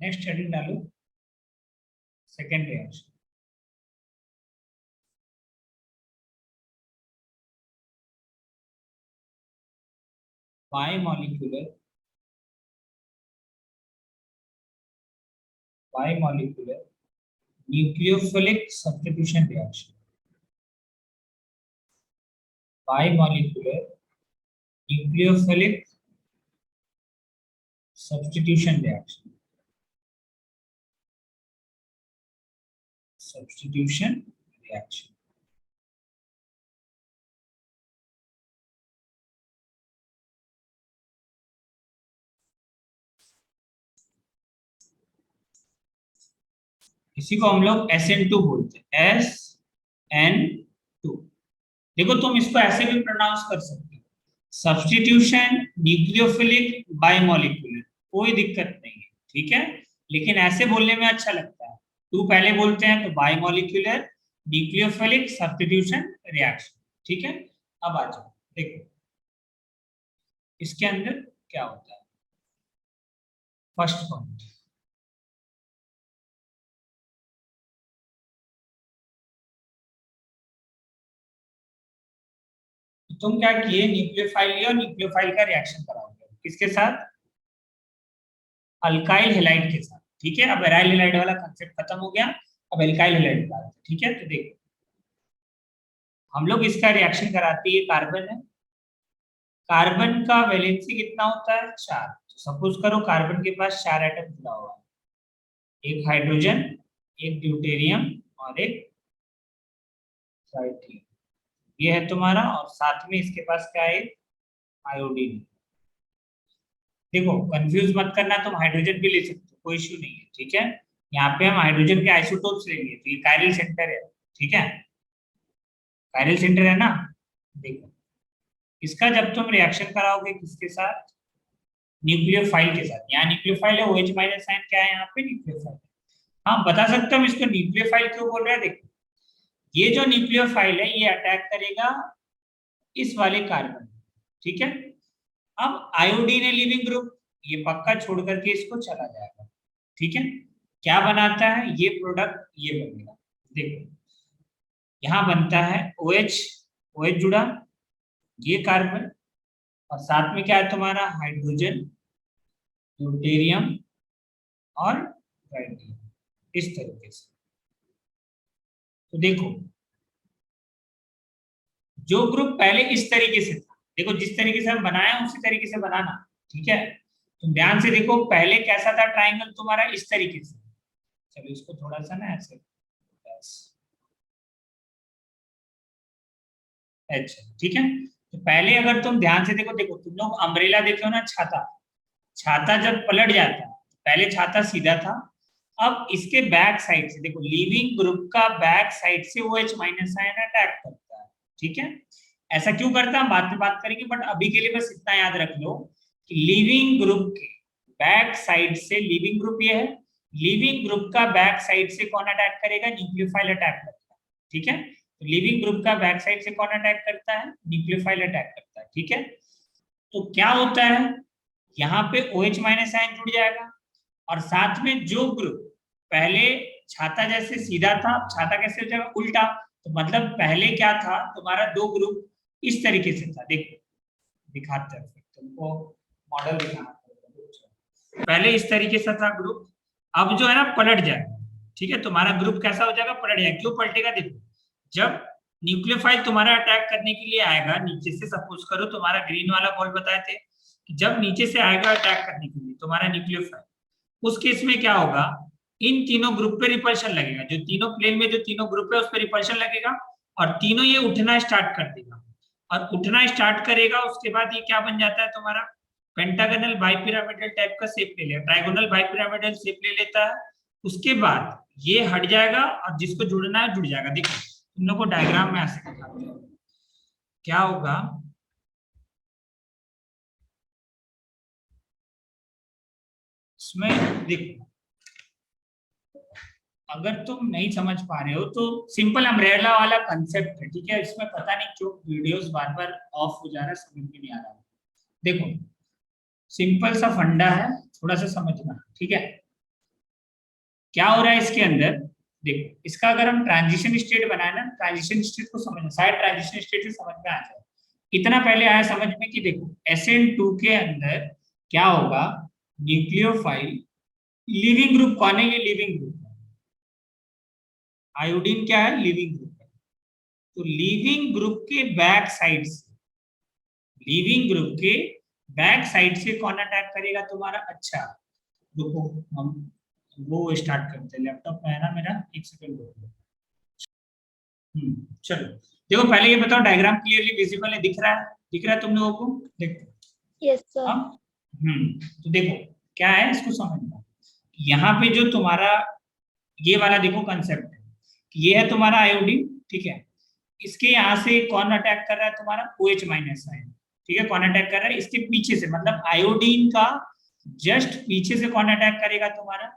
Next heading डालो, second reaction. Biomolecular nucleophilic substitution reaction. Biomolecular nucleophilic substitution reaction. Substitution reaction. इसी को हम लोग SN2 बोलते हैं, SN2। देखो तुम इसको ऐसे भी प्रोनाउंस कर सकते हो, सब्स्टिट्यूशन न्यूक्लियोफिलिक बायोमॉलिक्यूलर, कोई दिक्कत नहीं है, ठीक है। लेकिन ऐसे बोलने में अच्छा लगता है, टू पहले बोलते हैं तो बायोमॉलिक्यूलर न्यूक्लियोफिलिक सब्स्टिट्यूशन रिएक्शन, ठीक है। अब आ जाओ, देखो इसके अंदर क्या होता है। फर्स्ट पॉइंट, तुम क्या किए, न्यूक्लियोफाइल लिया और न्यूक्लियोफाइल का रिएक्शन कराओगे किसके साथ, अल्काइल हैलाइड के साथ, ठीक है। अब एराइल हैलाइड वाला कंसेप्ट खत्म हो गया, अब एल्काइल हैलाइड का, ठीक है। तो देखो हम लोग इसका रिएक्शन कराते हैं, कार्बन है, कार्बन का वैलेंसी कितना होता है, 4। सपोज करो कार्बन के पास 4 एटम जुड़ा हुआ है, एक हाइड्रोजन, एक ड्यूटेरियम और एक ट्राइटियम, ये है तुम्हारा। और साथ में इसके पास क्या है, आयोडीन। देखो कंफ्यूज मत करना, तुम हाइड्रोजन भी ले सकते हो, कोई इश्यू नहीं है, ठीक है। यहाँ पे हम हाइड्रोजन के आइसोटोप्स लेंगे, तो ये कायरल सेंटर है, ठीक है, कायरल सेंटर है ना। देखो इसका जब तुम रिएक्शन कराओगे किसके साथ, न्यूक्लियोफाइल के साथ, यहाँ न्यूक्लियोफाइल है, OH माइनस साइन क्या है यहाँ पे, न्यूक्लियोफाइल। हाँ बता सकते हम इसको न्यूक्लियोफाइल क्यों बोल रहे हैं। देखो ये जो न्यूक्लियोफाइल है ये अटैक करेगा इस वाले कार्बन, ठीक है। अब आयोडीन है लिविंग ग्रुप, ये पक्का छोड़ करके इसको चला जाएगा, ठीक है। क्या बनाता है ये प्रोडक्ट, ये बनेगा। देखो यहाँ बनता है OH, OH जुड़ा, ये कार्बन, और साथ में क्या है तुम्हारा हाइड्रोजन, ड्यूटेरियम और ट्राइटियम, इस तरीके से। तो देखो जो ग्रुप पहले इस तरीके से था, देखो जिस तरीके से हम बनाए उसी तरीके से बनाना, ठीक है। तुम ध्यान से देखो पहले कैसा था ट्राइंगल तुम्हारा, इस तरीके से। चलो इसको थोड़ा सा ना ऐसे, अच्छा ठीक है। तो पहले अगर तुम ध्यान से देखो, देखो तुम लोग अम्ब्रेला देखे हो ना, छाता, छाता जब पलट जाता है, पहले छाता सीधा था, अब इसके बैक साइड से देखो, लिविंग ग्रुप का बैक साइड से OH माइनस आयन अटैक करता है, ठीक है। ऐसा क्यों करता है हम बाद में बात करेंगे, बट अभी के लिए बस इतना याद रख लो कि लिविंग ग्रुप के बैक साइड से, लिविंग ग्रुप ये है, लिविंग ग्रुप का बैक साइड से कौन अटैक करेगा, न्यूक्लियोफाइल अटैक करता है, ठीक है। तो लिविंग ग्रुप का बैक साइड से कौन अटैक करता है, न्यूक्लियोफाइल अटैक करता है, ठीक है। तो क्या होता है, यहाँ पे OH माइनस आयन जुड़ जाएगा, और साथ में जो ग्रुप पहले छाता जैसे सीधा था, छाता कैसे हो जाएगा, उल्टा। तो मतलब पहले क्या था तुम्हारा, दो ग्रुप इस तरीके से था, देखो दिखाते हैं तुमको, मॉडल दिखाना पड़ेगा। पहले इस तरीके से था ग्रुप, अब जो है ना पलट जाएगा, ठीक है। तुम्हारा ग्रुप कैसा हो जाएगा, पलट जाएगा। क्यों पलटेगा, देखो जब न्यूक्लियोफाइल तुम्हारा अटैक करने के लिए आएगा नीचे से, सपोज करो तुम्हारा ग्रीन वाला बॉल बताए थे कि जब नीचे से आएगा अटैक करने के लिए तुम्हारा न्यूक्लियोफाइल, उस केस में क्या होगा, इन तीनों ग्रुप पे रिपल्शन लगेगा, जो तीनों प्लेन में जो तीनों ग्रुप है उस पर रिपल्शन लगेगा, और तीनों ये उठना स्टार्ट कर देगा, और उठना स्टार्ट करेगा उसके बाद ये क्या बन जाता है तुम्हारा, पेंटागनल बाइपिरामिडल टाइप का शेप ले लेगा, ट्राइगोनल बाइपिरामिडल शेप ले लेता है। उसके बाद ये हट जाएगा और जिसको जुड़ना है जुड़ जाएगा। देखो तुम लोग को डायग्राम में ऐसे दिखाते हैं क्या होगा, इसमें देखो अगर तुम नहीं समझ पा रहे हो तो सिंपल अम्ब्रेला वाला कंसेप्ट है, ठीक है। इसमें पता नहीं क्यों वीडियोस बार बार ऑफ हो जा रहा है, समझ में नहीं आ रहा। देखो सिंपल सा फंडा है, थोड़ा सा समझना, ठीक है। क्या हो रहा है इसके अंदर, देखो इसका अगर हम ट्रांजिशन स्टेट बनाए ना, ट्रांजिशन स्टेट को समझना, शायद ट्रांजिशन स्टेट से समझ में आ जाए। इतना पहले आया समझ में कि देखो SN2 के अंदर क्या होगा, न्यूक्लियोफाइल लिविंग ग्रुप कौन है, ये लिविंग ग्रुप है, आयोडीन क्या है, लिविंग ग्रुप है। तो लिविंग ग्रुप के बैक साइड से, लिविंग ग्रुप के बैक साइड से कौन अटैक करेगा तुम्हारा, अच्छा रुको हम वो स्टार्ट करते हैं, लैपटॉप में है ना मेरा, एक सेकंड रुको। चलो देखो पहले ये बताओ, डायग्राम क्लियरली विजिबल है, दिख रहा है तुम लोगों को, देखो। Yes sir. अब तो देखो क्या है, इसको समझना। यहाँ पे जो तुम्हारा ये वाला देखो कंसेप्ट है, ये है तुम्हारा आयोडीन, ठीक है। इसके यहाँ से कौन अटैक कर रहा है, तुम्हारा OH माइनस आयन, ठीक है। कौन अटैक कर रहा है, इसके पीछे से, मतलब आयोडीन का जस्ट पीछे से कौन अटैक करेगा, तुम्हारा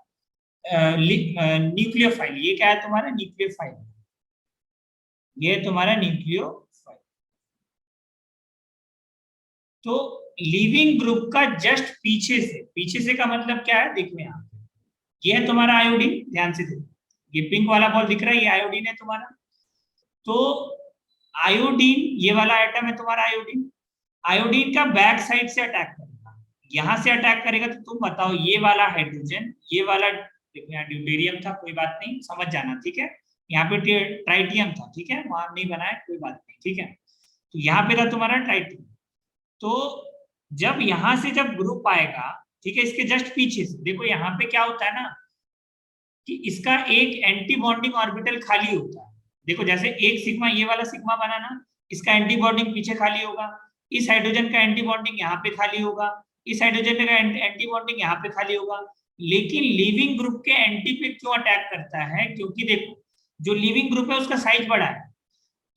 न्यूक्लियोफाइल। ये क्या है तुम्हारा, न्यूक्लियोफाइल, ये तुम्हारा न्यूक्लियोफाइल। तो लिविंग ग्रुप का जस्ट पीछे से का मतलब क्या है, देखो यहाँ पे ये है तुम्हारा आयोडीन, ध्यान से देखो, ये पिंक वाला बॉल दिख रहा है, ये आयोडीन है तुम्हारा। तो आयोडीन, ये वाला आइटम है तुम्हारा आयोडीन, आयोडीन का बैक साइड से अटैक करेगा, यहां से अटैक करेगा। तो तुम बताओ ये वाला हाइड्रोजन, ये वाला देखो यहाँ ड्यूटेरियम था, कोई बात नहीं, समझ जाना, ठीक है। यहाँ पे ट्राइटियम था, ठीक है, वहां नहीं बनाया, कोई बात नहीं, ठीक है। तो यहाँ पे था तुम्हारा ट्राइटियम। तो जब यहां से जब ग्रुप आएगा, ठीक है, इसके जस्ट पीछे से देखो, यहाँ पे क्या होता है ना कि इसका एक एंटी बॉन्डिंग ऑर्बिटल खाली होता है। देखो जैसे एक सिग्मा, ये वाला सिग्मा बना ना, इसका एंटी बॉन्डिंग पीछे खाली होगा, इस हाइड्रोजन का एंटी बॉन्डिंग यहाँ पे खाली होगा, इस हाइड्रोजन का एंटी बॉन्डिंग यहाँ पे खाली होगा। लेकिन लिविंग ग्रुप के एंटी पे क्यों अटैक करता है, क्योंकि देखो जो लिविंग ग्रुप है उसका साइज बड़ा है।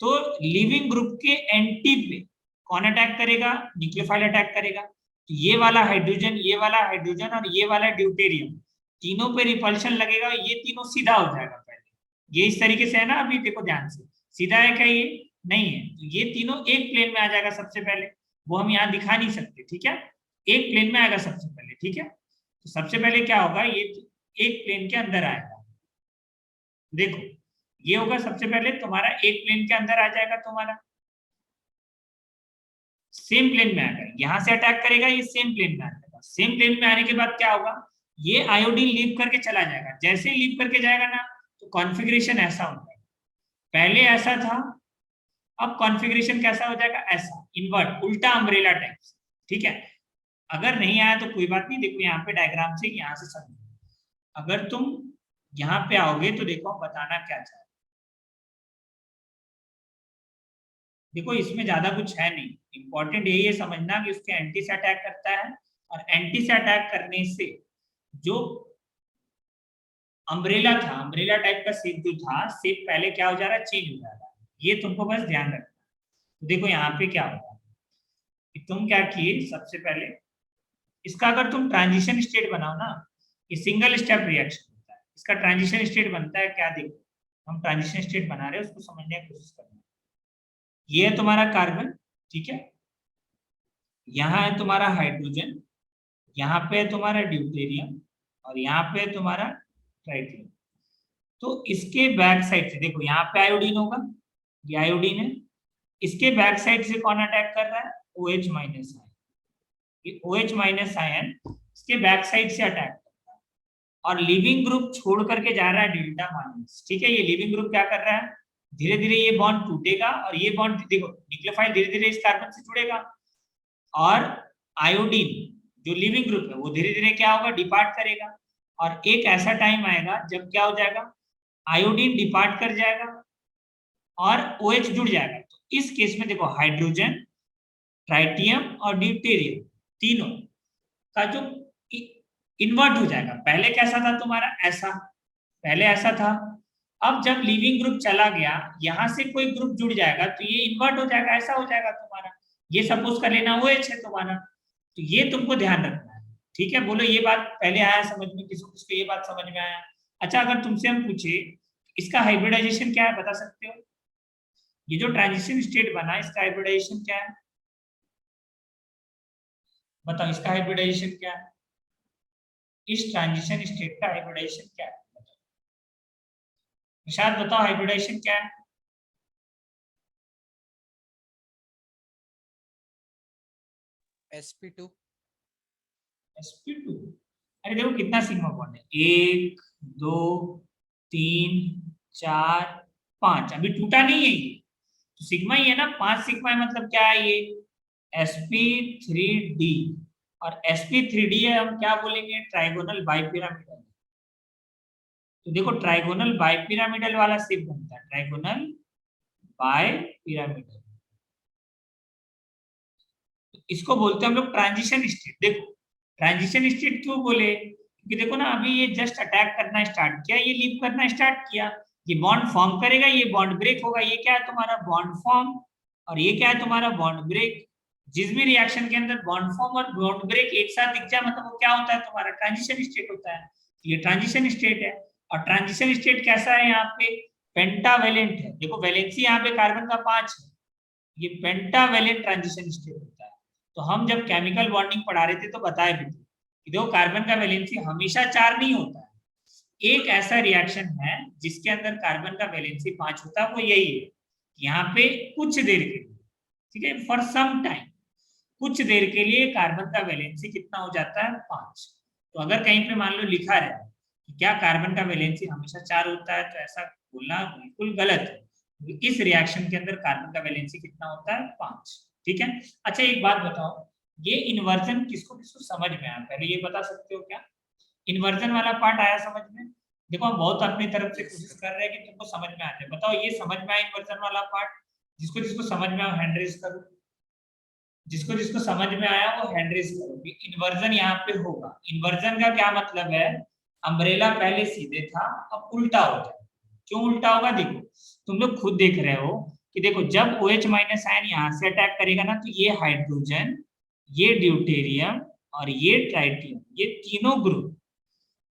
तो लिविंग ग्रुप के एंटी पे कौन अटैक करेगा, न्यूक्लियोफाइल अटैक करेगा। तो ये वाला हाइड्रोजन, ये वाला हाइड्रोजन और ये वाला ड्यूटेरियम, तीनों पे रिपल्शन लगेगा, ये तीनों सीधा हो जाएगा। पहले ये इस तरीके से है ना, अभी देखो ध्यान से, सीधा है क्या, ये नहीं है। तो ये तीनों एक प्लेन में आ जाएगा सबसे पहले, वो हम यहाँ दिखा नहीं सकते, ठीक है, एक प्लेन में आएगा सबसे पहले, ठीक है। तो सबसे पहले क्या होगा, ये एक प्लेन के अंदर आएगा, देखो ये होगा सबसे पहले तुम्हारा एक प्लेन के अंदर आ जाएगा, तुम्हारा सेम प्लेन में आएगा, यहां से अटैक करेगा, ये सेम प्लेन में आ जाएगा। सेम प्लेन में आने के बाद क्या होगा, ये आयोडीन लीव करके चला जाएगा, जैसे ही लीव करके जाएगा ना, तो कॉन्फ़िगरेशन ऐसा हो जाएगा, पहले ऐसा था, अब कॉन्फ़िगरेशन कैसा हो जाएगा, ऐसा इन्वर्ट, उल्टा अम्ब्रेला टाइप, ठीक है। अगर नहीं आया तो कोई बात नहीं, देखो यहाँ पे डायग्राम से यहाँ से समझो। अगर तुम यहाँ पे आओगे तो देखो बताना क्या चाहे, देखो इसमें ज्यादा कुछ है नहीं, इंपॉर्टेंट यही है समझना कि उसके एंटी से अटैक करता है, और एंटी से अटैक करने से जो अम्ब्रेला था, अम्ब्रेला टाइप का शेप जो था, शेप पहले क्या हो जा रहा है, चेंज हो जा रहा है, ये तुमको बस ध्यान रखना। तो देखो यहाँ पे क्या होगा कि तुम क्या किए, सबसे पहले इसका अगर तुम ट्रांजिशन स्टेट बनाओ ना, ये सिंगल स्टेप रिएक्शन होता है, इसका ट्रांजिशन स्टेट बनता है क्या, देखो हम ट्रांजिशन स्टेट बना रहे हैं, उसको समझने की कोशिश करना। ये है तुम्हारा कार्बन, ठीक है, यहाँ है तुम्हारा हाइड्रोजन, यहाँ पे है तुम्हारा ड्यूटेरियम, और यहाँ पे है तुम्हारा ट्राइटियम। तो इसके बैक साइड से देखो, यहाँ पे आयोडीन होगा, ये आयोडीन है, इसके बैक साइड से कौन अटैक कर रहा है, OH माइनस आयन, ये OH माइनस आयन इसके बैक साइड से अटैक कर रहा है, और लिविंग ग्रुप छोड़ करके जा रहा है डेल्टा माइनस, ठीक है। ये लिविंग ग्रुप क्या कर रहा है, धीरे धीरे ये बॉन्ड टूटेगा, और ये बॉन्ड देखो न्यूक्लियोफाइल धीरे धीरे इस कार्बन से जुड़ेगा, और आयोडीन जो लिविंग ग्रुप है वो धीरे धीरे क्या होगा, डिपार्ट करेगा। और एक ऐसा टाइम आएगा जब क्या हो जाएगा, आयोडीन डिपार्ट कर जाएगा और OH जुड़ जाएगा। तो इस केस में देखो हाइड्रोजन, ट्राइटियम और ड्यूटेरियम तीनों का जो इन्वर्ट हो जाएगा, पहले कैसा था तुम्हारा, ऐसा, पहले ऐसा था, अब जब लिविंग ग्रुप चला गया, यहां से कोई ग्रुप जुड़ जाएगा तो ये इन्वर्ट हो जाएगा, ऐसा हो जाएगा तुम्हारा, ये सपोज कर लेना OH है तुम्हारा। तो ये तुमको ध्यान रखना है, ठीक है। बोलो ये बात पहले आया समझ में, किसी किसको ये बात समझ में आया। अच्छा अगर तुमसे हम पूछे इसका हाइब्रिडाइजेशन क्या है, बता सकते हो, ये जो ट्रांजिशन स्टेट बना इसका हाइब्रिडाइजेशन क्या है, बताओ इसका हाइब्रिडाइजेशन क्या है, इस ट्रांजिशन स्टेट का हाइब्रिडाइजेशन क्या है, बताओ। निशाद बताओ हाइब्रिडाइजेशन क्या है? sp2। sp2। अरे देखो कितना सिग्मा बॉन्ड है, 1 2 3 4 5, अभी टूटा नहीं है ये, तो सिग्मा ही है ना, 5 सिग्मा है, मतलब क्या है ये sp3d। और sp3d है, हम क्या बोलेंगे, ट्राइगोनल बाइपिरामिडल। तो देखो ट्राइगोनल बाइपिरामिडल वाला शेप बनता है, ट्राइगोनल बाइपिरामिडल, इसको बोलते हैं हम लोग ट्रांजिशन स्टेट। देखो ट्रांजिशन स्टेट क्यों बोले, क्योंकि देखो ना अभी ये जस्ट अटैक करना स्टार्ट किया, ये लीव करना स्टार्ट किया, ये बॉन्ड फॉर्म करेगा, ये बॉन्ड ब्रेक होगा, ये क्या है तुम्हारा बॉन्ड फॉर्म, और ये क्या है तुम्हारा बॉन्ड ब्रेक। जिस भी रिएक्शन के अंदर बॉन्ड फॉर्म और बॉन्ड ब्रेक एक साथ दिख जाए, मतलब वो क्या होता है, तुम्हारा ट्रांजिशन स्टेट होता है। ये ट्रांजिशन स्टेट है। और ट्रांजिशन स्टेट कैसा है, यहाँ पे पेंटावेलेंट है। देखो वैलेंसी यहाँ पे कार्बन का 5 है, ये पेंटावेलेंट ट्रांजिशन स्टेट होता है। तो हम जब केमिकल बॉन्डिंग पढ़ा रहे थे तो बताए भी थे कि देखो कार्बन का वैलेंसी हमेशा 4 नहीं होता है। एक ऐसा रिएक्शन है जिसके अंदर कार्बन का वैलेंसी 5 होता है, वो यही है, यहाँ पे कुछ देर के लिए, ठीक है, फॉर सम टाइम, कुछ देर के लिए कार्बन का वैलेंसी कितना हो जाता है, 5। तो अगर कहीं पे मान लो लिखा रहे कि क्या कार्बन का वैलेंसी हमेशा 4 होता है, तो ऐसा बोलना बिल्कुल गलत है। इस रिएक्शन के अंदर कार्बन का वैलेंसी कितना होता है, 5। ठीक है। अच्छा एक बात बताओ, ये इन्वर्जन किसको किसको समझ में आया, पहले ये बता सकते हो क्या, इन्वर्जन वाला पार्ट आया समझ में? देखो हम बहुत अपनी तरफ से कोशिश कर रहे हैं कि तुमको समझ में आ जाए। बताओ ये समझ में आया इन्वर्जन वाला पार्ट? जिसको जिसको समझ में आया हैंड रेज करो, जिसको जिसको समझ में आया वो हैंड रेज करो। इन्वर्जन यहाँ पे होगा। इन्वर्जन का क्या मतलब है, अम्ब्रेला पहले सीधे था, अब उल्टा हो जाए। क्यों उल्टा होगा, देखो तुम लोग खुद देख रहे हो कि देखो जब OH माइनस आयन यहाँ से अटैक करेगा ना, तो ये हाइड्रोजन, ये ड्यूटेरियम और ये ट्राइटियम, ये तीनों ग्रुप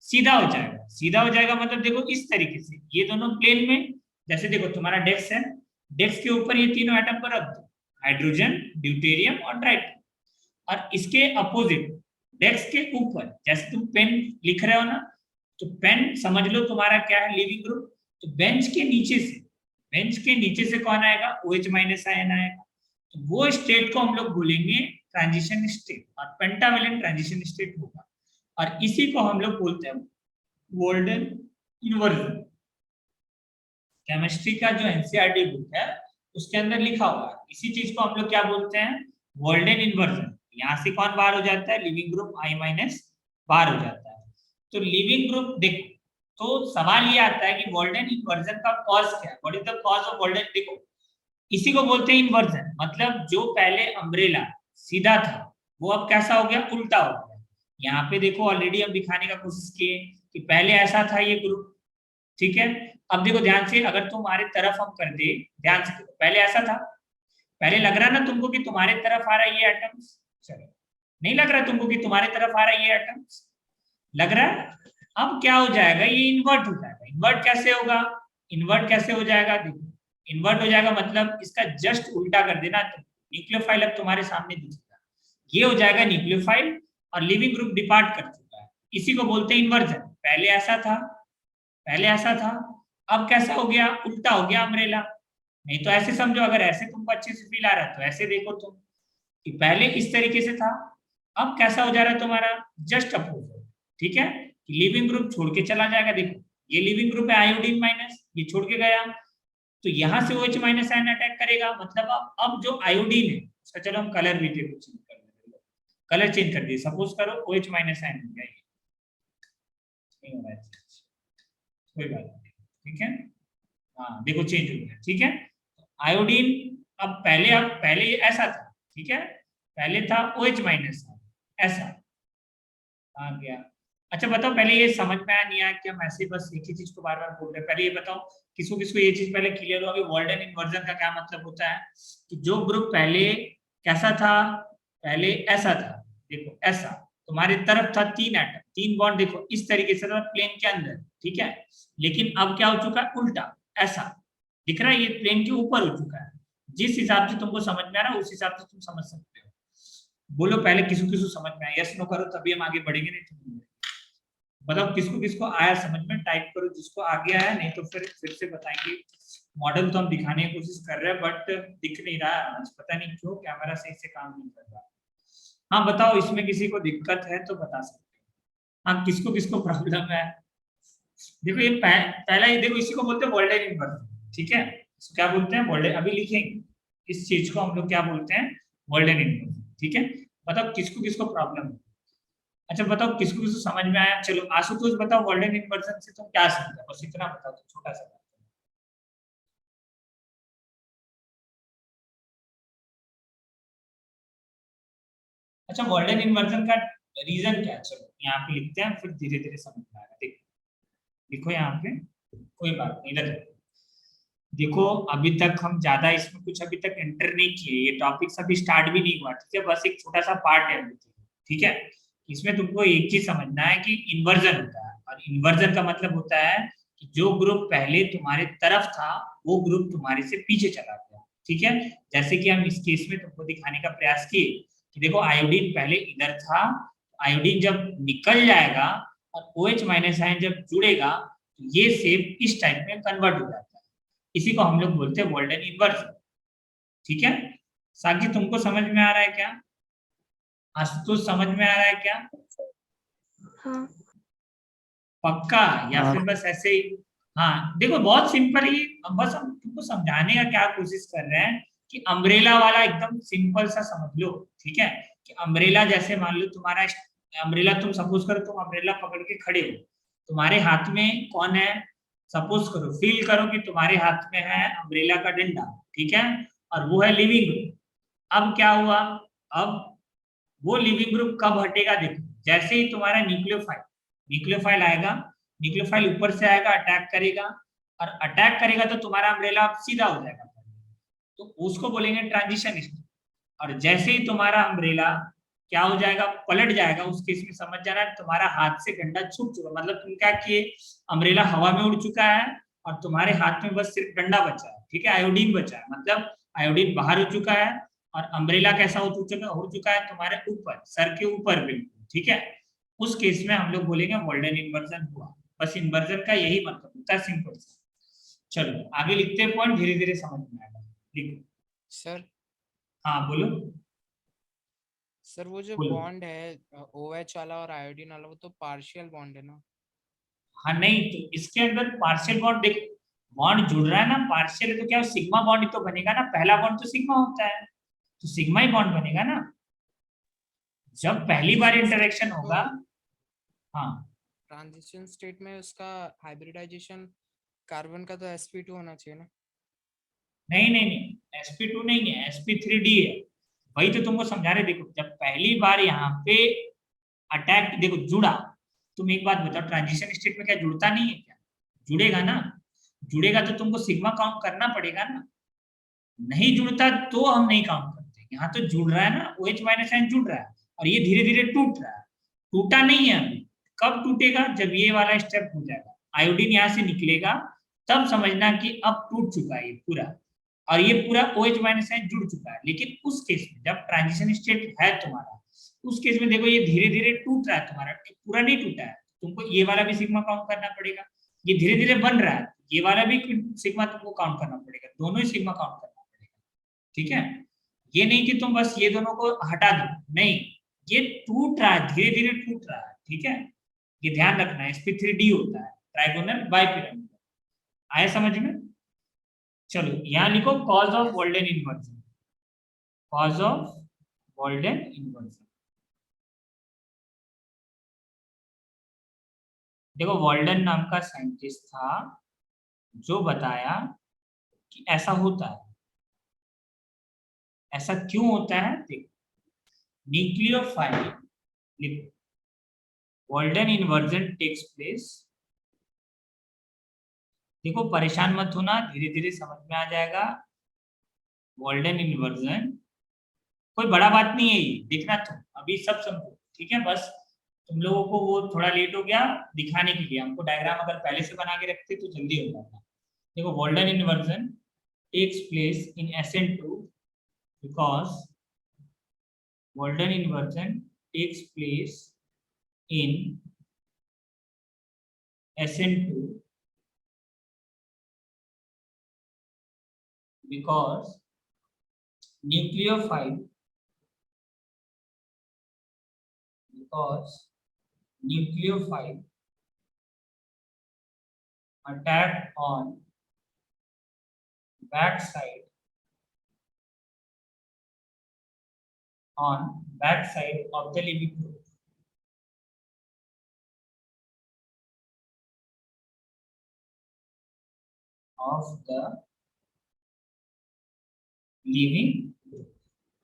सीधा हो जाएगा। सीधा हो जाएगा मतलब देखो इस तरीके से, ये दोनों प्लेन में, जैसे देखो तुम्हारा डेस्क है, डेस्क के ऊपर ये तीनों एटम को रख दो, हाइड्रोजन, ड्यूटेरियम और ट्राइटियम। और इसके अपोजिट डेस्क के ऊपर जैसे तुम पेन लिख रहे हो ना, तो पेन समझ लो तुम्हारा क्या है, लिविंग ग्रुप। तो बेंच के नीचे से, बेंच के नीचे से कौन आएगा, OH माइनस आयन आएगा। तो वो स्टेट को हम लोग बोलेंगे ट्रांजिशन स्टेट, और पेंटावेलेंट ट्रांजिशन स्टेट होगा। और इसी को हम लोग बोलते हैं वोल्डेन इन्वर्जन। केमिस्ट्री का जो एनसीईआरटी बुक है उसके अंदर लिखा हुआ है, इसी चीज को हम लोग क्या बोलते हैं, वोल्डेन इन्वर्जन। यहाँ से कौन बाहर हो जाता है, लिविंग ग्रुप I माइनस बाहर हो जाता है। तो लिविंग ग्रुप देखो, तो सवाल ये आता है कि वोल्डेन इन्वर्जन का कॉज क्या है, what is the cause of Walden. देखो इसी को बोलते हैं इन्वर्जन, मतलब जो पहले अम्ब्रेला सीधा था वो अब कैसा हो गया, उल्टा हो गया। यहाँ पे देखो ऑलरेडी हम दिखाने का कोशिश किए कि पहले ऐसा था ये ग्रुप, ठीक है। अब देखो ध्यान से, अगर तुम्हारे तरफ हम कर दे, ध्यान से देखो, पहले ऐसा था, पहले लग रहा ना तुमको कि तुम्हारे तरफ आ रहा है ये एटम्स, चलो नहीं लग रहा तुमको कि तुम्हारे तरफ आ रहा है ये एटम्स, लग रहा है। अब क्या हो जाएगा, ये इन्वर्ट हो जाएगा। इन्वर्ट कैसे होगा, इन्वर्ट कैसे हो जाएगा, देखो इन्वर्ट हो जाएगा मतलब इसका जस्ट उल्टा कर देना, तो न्यूक्लियोफाइल अब तुम्हारे सामने दिखेगा, ये हो जाएगा न्यूक्लियोफाइल, और लिविंग ग्रुप डिपार्ट कर चुका है। इसी को बोलते हैं इन्वर्जन। पहले ऐसा था, पहले ऐसा था, अब कैसा हो गया, उल्टा हो गया अम्ब्रेला। नहीं तो ऐसे समझो, अगर ऐसे तुमको अच्छे से फील आ रहा है तो ऐसे देखो तुम कि पहले इस तरीके से था, अब कैसा हो जा रहा है तुम्हारा, जस्ट अपोजिट। ठीक है, लिविंग ग्रुप छोड़ के चला जाएगा। देखो ये लिविंग ग्रुप है आयोडीन माइनस, ये छोड़ के गया, तो यहां से OH माइनस आयन अटैक करेगा, मतलब अब जो आयोडीन है उसका, चलो हम कलर भी चेंज कर देते, कलर चेंज कर दिए, सपोज करो OH माइनस आयन हो गया, नहीं हो रहा है, कोई बात नहीं, ठीक है। हाँ देखो चेंज हो गया, ठीक है। आयोडीन अब पहले ऐसा था, ठीक है, पहले था OH माइनस ऐसा आ गया। अच्छा बताओ, पहले ये समझ में आया नहीं आया कि हम ऐसे बस एक ही चीज को बार बार बोल रहे हैं, पहले ये बताओ किसको किसको ये चीज पहले क्लियर हो, अभी वोल्डेन इन्वर्जन का क्या मतलब होता है, कि जो ग्रुप पहले कैसा था, पहले ऐसा था, देखो ऐसा तुम्हारी तरफ था, 3 एटम 3 बॉन्ड, देखो इस तरीके से प्लेन के अंदर, ठीक है। लेकिन अब क्या हो चुका है, उल्टा ऐसा दिख रहा है, ये प्लेन के ऊपर हो चुका है। जिस हिसाब से तुमको समझ में आ रहा है उस हिसाब से तुम समझ सकते हो। बोलो पहले किसको किसको समझ में आया, यस नो करो, तभी हम आगे बढ़ेंगे, नहीं तो बताओ किसको किसको आया समझ में, टाइप करो जिसको आगे आया, नहीं तो फिर से बताएंगे। मॉडल तो हम दिखाने की कोशिश कर रहे हैं बट दिख नहीं रहा है आज, पता नहीं क्यों कैमरा सही से काम नहीं कर रहा। हाँ बताओ, इसमें किसी को दिक्कत है तो बता सकते हैं। हाँ किसको किसको प्रॉब्लम है। देखो ये पहला ही देखो, इसी को बोलते हैं वोल्टेज इन्वर्जन, ठीक है। इसको क्या बोलते हैं, वोल्टेज, अभी लिखेंगे इस चीज को हम लोग क्या बोलते हैं, वोल्टेज इन्वर्जन, ठीक है। बताओ किसको किसको प्रॉब्लम है। अच्छा बताओ किसको किसको समझ में आया। चलो आशुतोष बताओ, वोल्टेज इन्वर्जन से तुम क्या समझा, बस इतना बताओ, तो छोटा सा बात। अच्छा वोल्टेज इन्वर्जन का रीजन क्या है, चलो यहाँ पे लिखते हैं, फिर धीरे धीरे समझ में आएगा। देखो लिखो यहाँ पे, कोई बात नहीं रखो। देखो अभी तक हम ज्यादा इसमें कुछ अभी तक एंटर नहीं किए, ये टॉपिक्स अभी स्टार्ट भी नहीं हुआ, ठीक है, बस एक छोटा सा पार्ट है अभी, ठीक है। इसमें तुमको एक चीज समझना है कि इन्वर्जन होता है, और इन्वर्जन का मतलब होता है कि जो ग्रुप पहले तुम्हारे तरफ था वो ग्रुप तुम्हारे से पीछे चला गया, ठीक है। जैसे कि हम इस केस में तुमको दिखाने का प्रयास किए कि देखो आयोडीन पहले इधर था, आयोडीन जब निकल जाएगा और OH माइनस आयन जब जुड़ेगा तो ये शेप इस टाइप में कन्वर्ट हो जाता है, इसी को हम लोग बोलते हैं वोल्टेज इन्वर्जन, ठीक है। साकी तुमको समझ में आ रहा है क्या, आशुतोष समझ में आ रहा है क्या, हाँ पक्का, या हाँ फिर बस ऐसे ही। हाँ देखो बहुत सिंपल ही, बस हम तुमको समझाने का क्या कोशिश कर रहे हैं कि अम्ब्रेला वाला एकदम सिंपल सा समझ लो, ठीक है। कि अम्ब्रेला जैसे मान लो तुम्हारा अम्ब्रेला, तुम सपोज करो तुम अम्ब्रेला पकड़ के खड़े हो, तुम्हारे हाथ में कौन है, सपोज करो फील करो कि तुम्हारे हाथ में है अम्ब्रेला का डंडा, ठीक है, और वो है लिविंग ग्रुप। अब क्या हुआ, अब वो लिविंग ग्रुप कब हटेगा, देखो जैसे ही तुम्हारा न्यूक्लियोफाइल, न्यूक्लियोफाइल आएगा, न्यूक्लियोफाइल ऊपर से आएगा, अटैक करेगा, और अटैक करेगा तो तुम्हारा अम्ब्रेला सीधा हो जाएगा, तो उसको बोलेंगे ट्रांजिशन स्टेट। और जैसे ही तुम्हारा अम्ब्रेला क्या हो जाएगा, पलट जाएगा, उस केस में समझ जाना तुम्हारा हाथ से डंडा छूट चुका, मतलब तुम क्या किए, अम्ब्रेला हवा में उड़ चुका है और तुम्हारे हाथ में बस सिर्फ डंडा बचा है, ठीक है, आयोडीन बचा है, मतलब आयोडीन बाहर हो चुका है, और अम्ब्रेला कैसा हो चुका है तुम्हारे ऊपर, सर के ऊपर बिल्कुल, ठीक है। उस केस में हम लोग बोलेंगे वोल्टेज इन्वर्जन हुआ। बस इन्वर्जन का यही मतलब होता है, सिंपल सा। चलो आगे लिखते हैं, पॉइंट धीरे धीरे समझ में आएगा, लिखो। सर। हाँ बोलो। सर वो जो बोलो। बॉन्ड है OH वाला और आयोडीन वाला, वो तो पार्शियल बॉन्ड है ना। हाँ नहीं, तो इसके अंदर पार्शियल बॉन्ड देख, बॉन्ड जुड़ रहा है ना, पार्शियल है तो क्या सिग्मा बॉन्ड ही तो बनेगा ना, पहला बॉन्ड तो सिग्मा होता है, तो सिग्मा ही बॉन्ड बनेगा ना जब पहली बार ट्रांजिशन स्टेट इंटरेक्शन में तो होगा। हाँ ट्रांजिशन स्टेट में उसका हाइब्रिडाइजेशन कार्बन का तो sp2 होना चाहिए ना। नहीं नहीं नहीं, sp2 नहीं है, sp3d है। वही तो तुमको समझा रहे, देखो जब पहली बार यहाँ पे अटैक देखो जुड़ा, तुम एक बात बताओ, ट्रांजिशन स्टेट में क्या जुड़ता नहीं है क्या, जुड़ेगा ना, जुड़ेगा तो तुमको सिग्मा काउंट करना पड़ेगा ना, नहीं जुड़ता तो हम नहीं काउंट करते, यहाँ तो जुड़ रहा है ना, OH माइनस आयन जुड़ रहा है और ये धीरे धीरे टूट रहा है, टूटा नहीं है अभी, कब टूटेगा, जब ये वाला स्टेप हो जाएगा, आयोडीन यहाँ से निकलेगा, तब समझना कि अब टूट चुका है ये पूरा, और ये पूरा OH माइनस आयन जुड़ चुका है। लेकिन उस केस में जब ट्रांजिशन स्टेट है तुम्हारा, उस केस में देखो ये धीरे धीरे टूट रहा है तुम्हारा, पूरा नहीं टूटा है, तुमको ये वाला भी सिग्मा काउंट करना पड़ेगा, ये धीरे धीरे बन रहा है, ये वाला भी सिग्मा तुमको काउंट करना पड़ेगा, दोनों ही सिग्मा काउंट करना पड़ेगा, ठीक है। ये नहीं कि तुम बस ये दोनों को हटा दो, नहीं, ये टूट रहा है, धीरे धीरे टूट रहा है, ठीक है, ये ध्यान रखना है, sp3d होता है, ट्राइगोनल बाइपिरामिडल, आए समझ में। चलो यहाँ लिखो cause of Walden inversion, cause of Walden inversion. देखो वोल्डेन नाम का साइंटिस्ट था जो बताया कि ऐसा होता है, ऐसा क्यों होता है, देखो न्यूक्लियोफाइल, लिखो वोल्डेन इन्वर्जन टेक्स प्लेस, देखो परेशान मत होना, धीरे धीरे समझ में आ जाएगा। वोल्डेन इन्वर्जन कोई बड़ा बात नहीं है, ये देखना तुम अभी सब समझो, ठीक है, बस तुम लोगों को वो थोड़ा लेट हो गया दिखाने के लिए, हमको डायग्राम अगर पहले से बना के रखते तो जल्दी हो जाता। देखो Walden inversion takes place in SN2 because Walden inversion takes place in SN2 because nucleophile attack on backside of the living group.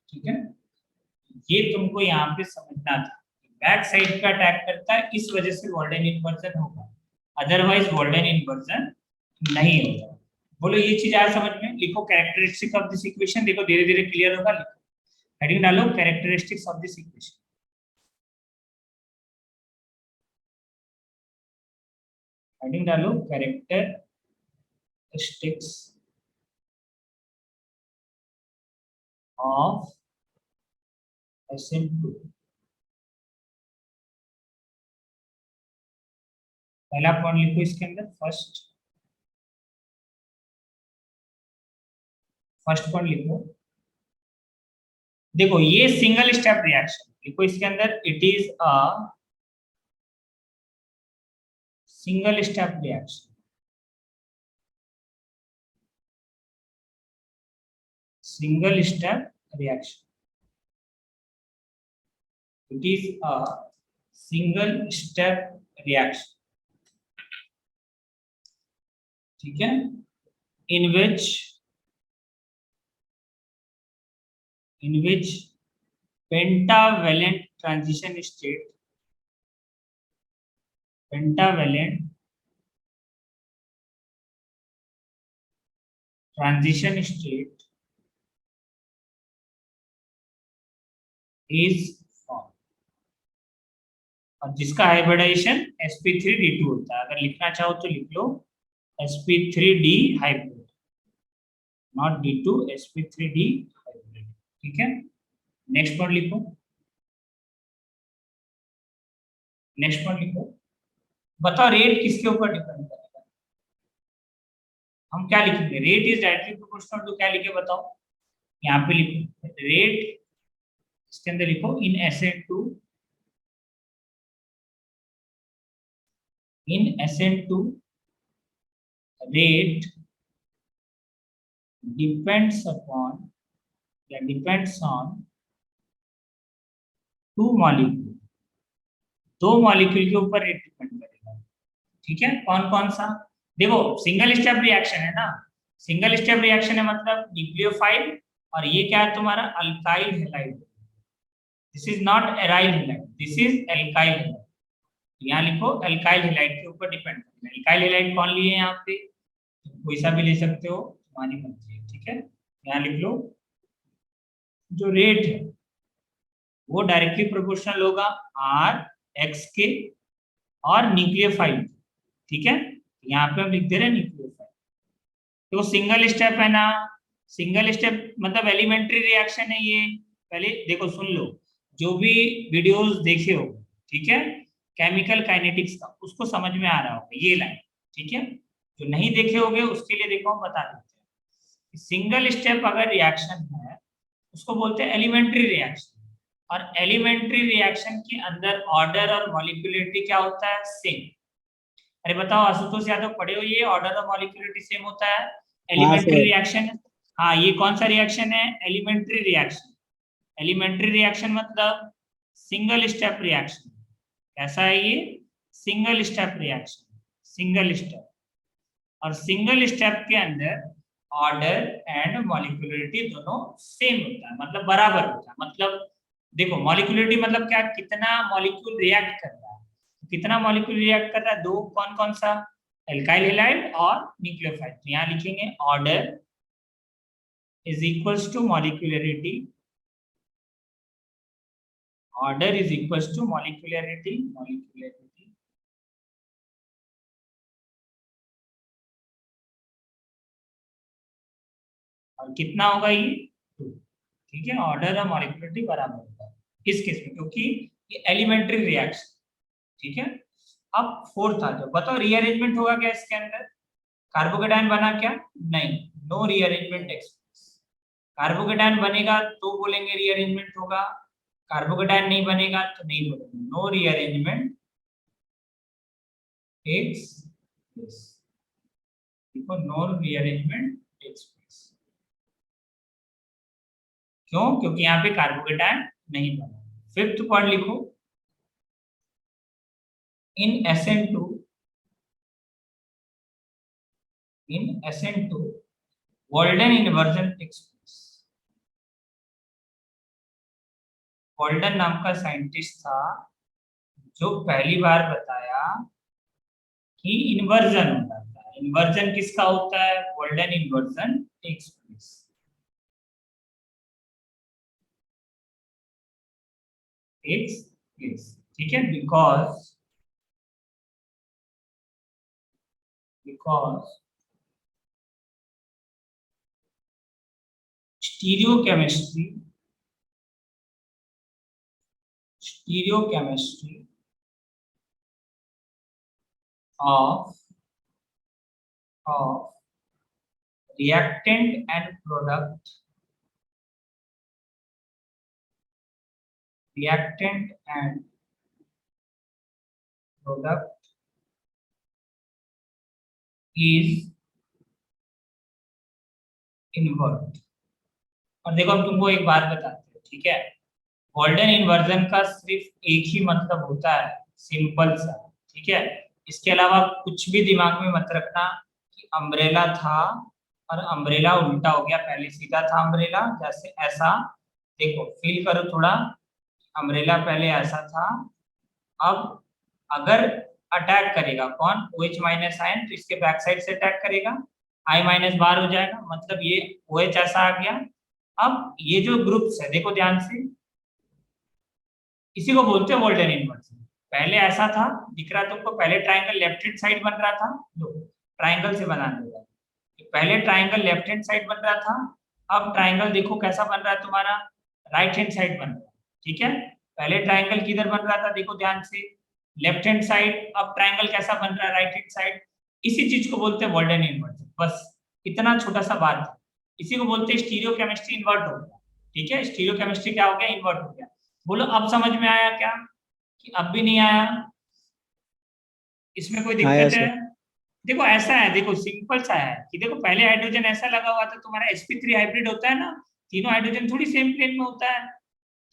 ठीक है, ये तुमको यहाँ पे समझना था। बैक साइड पे अटैक करता है, इस वजह से वॉल्डेन इन्वर्जन होगा, अदरवाइज वॉल्डेन इन्वर्जन नहीं होगा। बोलो ये चीज आया समझ में? लिखो कैरेक्टरिस्टिक ऑफ दिस इक्वेशन, देखो धीरे धीरे क्लियर होगा। लिखो, हेडिंग डालो characteristics of this equation. Heading डालो कैरेक्टरिस्टिक्स ऑफ SN2। पहला पॉइंट लिखो इसके अंदर, फर्स्ट पॉइंट लिखो। देखो ये सिंगल स्टेप रिएक्शन लिखो इसके अंदर, it is a single step reaction. Single step reaction. It is a single step reaction. ठीक है, in which pentavalent transition state is formed, और जिसका हाइब्रिडाइजेशन sp3d2 होता है। अगर लिखना चाहो तो लिख लो sp3d hybrid, not d2, sp3d hybrid. ठीक है, नेक्स्ट पॉइंट लिखो, बताओ रेट किसके ऊपर डिपेंड करेगा? हम क्या लिखेंगे? Rate is directly proportional to, क्या लिखे बताओ? यहाँ पे लिखो रेट, इसके अंदर लिखो इन SN2 rate depends on two molecule, दो मॉलिक्यूल के ऊपर रेट डिपेंड करेगा। ठीक है, कौन कौन सा? देखो सिंगल स्टेप रिएक्शन है ना, सिंगल स्टेप रिएक्शन है मतलब न्यूक्लियोफाइल, और ये क्या है तुम्हारा? Alkyl halide. This is not aryl halide, this is alkyl halide. यहाँ लिखो अल्काइल हैलाइड के ऊपर डिपेंड करेगा। अल्काइल हैलाइड कौन लिए यहाँ पे? कोई सा भी ले सकते हो, तुम्हारी मर्जी है। ठीक है, यहाँ लिख लो जो रेट है वो डायरेक्टली प्रोपोर्शनल होगा Rx के और न्यूक्लियोफाइल। ठीक है, यहाँ पे हम लिख दे रहे हैं न्यूक्लियोफाइल। तो सिंगल स्टेप है ना, सिंगल स्टेप मतलब एलिमेंट्री रिएक्शन है ये। पहले देखो सुन लो, जो भी वीडियोस देखे हो, ठीक है, केमिकल काइनेटिक्स का, उसको समझ में आ रहा होगा ये लाइन। ठीक है, जो नहीं देखे होंगे उसके लिए देखो हम बता देते हैं। सिंगल स्टेप अगर रिएक्शन है उसको बोलते हैं एलिमेंट्री रिएक्शन, और एलिमेंट्री रिएक्शन के अंदर ऑर्डर और मॉलिक्यूलरिटी क्या होता है? सेम। अरे बताओ आशुतोष यादव, पढ़े हो ये? ऑर्डर और मॉलिक्यूलरिटी सेम होता है एलिमेंट्री रिएक्शन। हाँ, ये कौन सा रिएक्शन है? Elementary reaction. एलिमेंट्री रिएक्शन मतलब सिंगल स्टेप रिएक्शन। कैसा है ये? Single step reaction, single step. और सिंगल स्टेप के अंदर ऑर्डर एंड मॉलिक्यूलरिटी दोनों सेम होता है, मतलब बराबर होता है। मतलब देखो मॉलिक्यूलरिटी मतलब क्या? कितना मॉलिक्यूल रिएक्ट कर रहा है, कितना मॉलिक्यूल रिएक्ट कर रहा है? दो, कौन कौन सा? एल्काइल हैलाइड और न्यूक्लियोफाइल। तो यहाँ लिखेंगे order is equals to molecularity, order is equals to molecularity, और कितना होगा ये? 2। ठीक है, ऑर्डर और मॉलिक्यूलरिटी बराबर होगा इस केस में, क्योंकि ये एलिमेंट्री रिएक्शन। ठीक है, अब फोर्थ आ जाओ, बताओ रीअरेंजमेंट होगा क्या इसके अंदर? कार्बोकेटायन बना क्या? नहीं, no rearrangement takes place. Carbocation बनेगा तो बोलेंगे रीअरेंजमेंट होगा, कार्बोकेटायन नहीं बनेगा तो नहीं बोलेंगे, नो रीअरेंजमेंट टेक्स प्लेस। देखो, नो रीअरेंजमेंट टेक्स प्लेस, क्यों? क्योंकि यहाँ पे कार्बोकेटायन नहीं बना। फिफ्थ पॉइंट लिखो, in SN2 Walden inversion takes place। Walden नाम का साइंटिस्ट था जो पहली बार बताया कि इन्वर्जन होता है। इन्वर्जन किसका होता है? Walden inversion takes place. ठीक है, because stereochemistry of reactant and product is invert। और देखो, हम तुमको एक बात बताते हैं, ठीक है? गोल्डन इन्वर्जन का सिर्फ एक ही मतलब होता है, सिंपल सा, ठीक है? इसके अलावा कुछ भी दिमाग में मत रखना कि अम्ब्रेला था और अम्ब्रेला उल्टा हो गया, पहले सीधा था अम्ब्रेला, जैसे ऐसा। देखो, फील करो थोड़ा, अम्ब्रेला पहले ऐसा था, अब अगर अटैक करेगा कौन? OH माइनस आयन, तो इसके बैक साइड से अटैक करेगा, I माइनस बाहर हो जाएगा, मतलब ये OH ऐसा आ गया। अब ये जो ग्रुप्स है, देखो ध्यान से, इसी को बोलते हैं वॉल्डन इन्वर्जन। पहले ऐसा था, दिख रहा तुमको, पहले ट्राइंगल लेफ्ट हैंड साइड बन रहा था, लो ट्राइंगल से बना देगा, पहले ट्राइंगल लेफ्ट हैंड साइड बन रहा था, अब ट्राइंगल देखो कैसा बन रहा है तुम्हारा, राइट हैंड साइड बन रहा है, ठीक है? पहले ट्राइंगल किधर बन रहा था, देखो ध्यान से, लेफ्ट हैंड साइड, अब ट्राइंगल कैसा बन रहा है, राइट हैंड साइड। इसी चीज को बोलते हैं वॉल्डन इन्वर्जन, बस इतना छोटा सा बात है। इसी को बोलते हैं स्टीरियो केमिस्ट्री इन्वर्ट हो गया, ठीक है? स्टीरियो केमिस्ट्री क्या हो गया? इन्वर्ट हो गया। बोलो अब समझ में आया क्या कि अब भी नहीं आया? इसमें कोई दिक्कत है? देखो ऐसा है, देखो सिंपल सा है कि देखो, पहले हाइड्रोजन ऐसा लगा हुआ था तुम्हारा, sp3 हाइब्रिड होता है ना, तीनों हाइड्रोजन थोड़ी सेम प्लेन में होता है।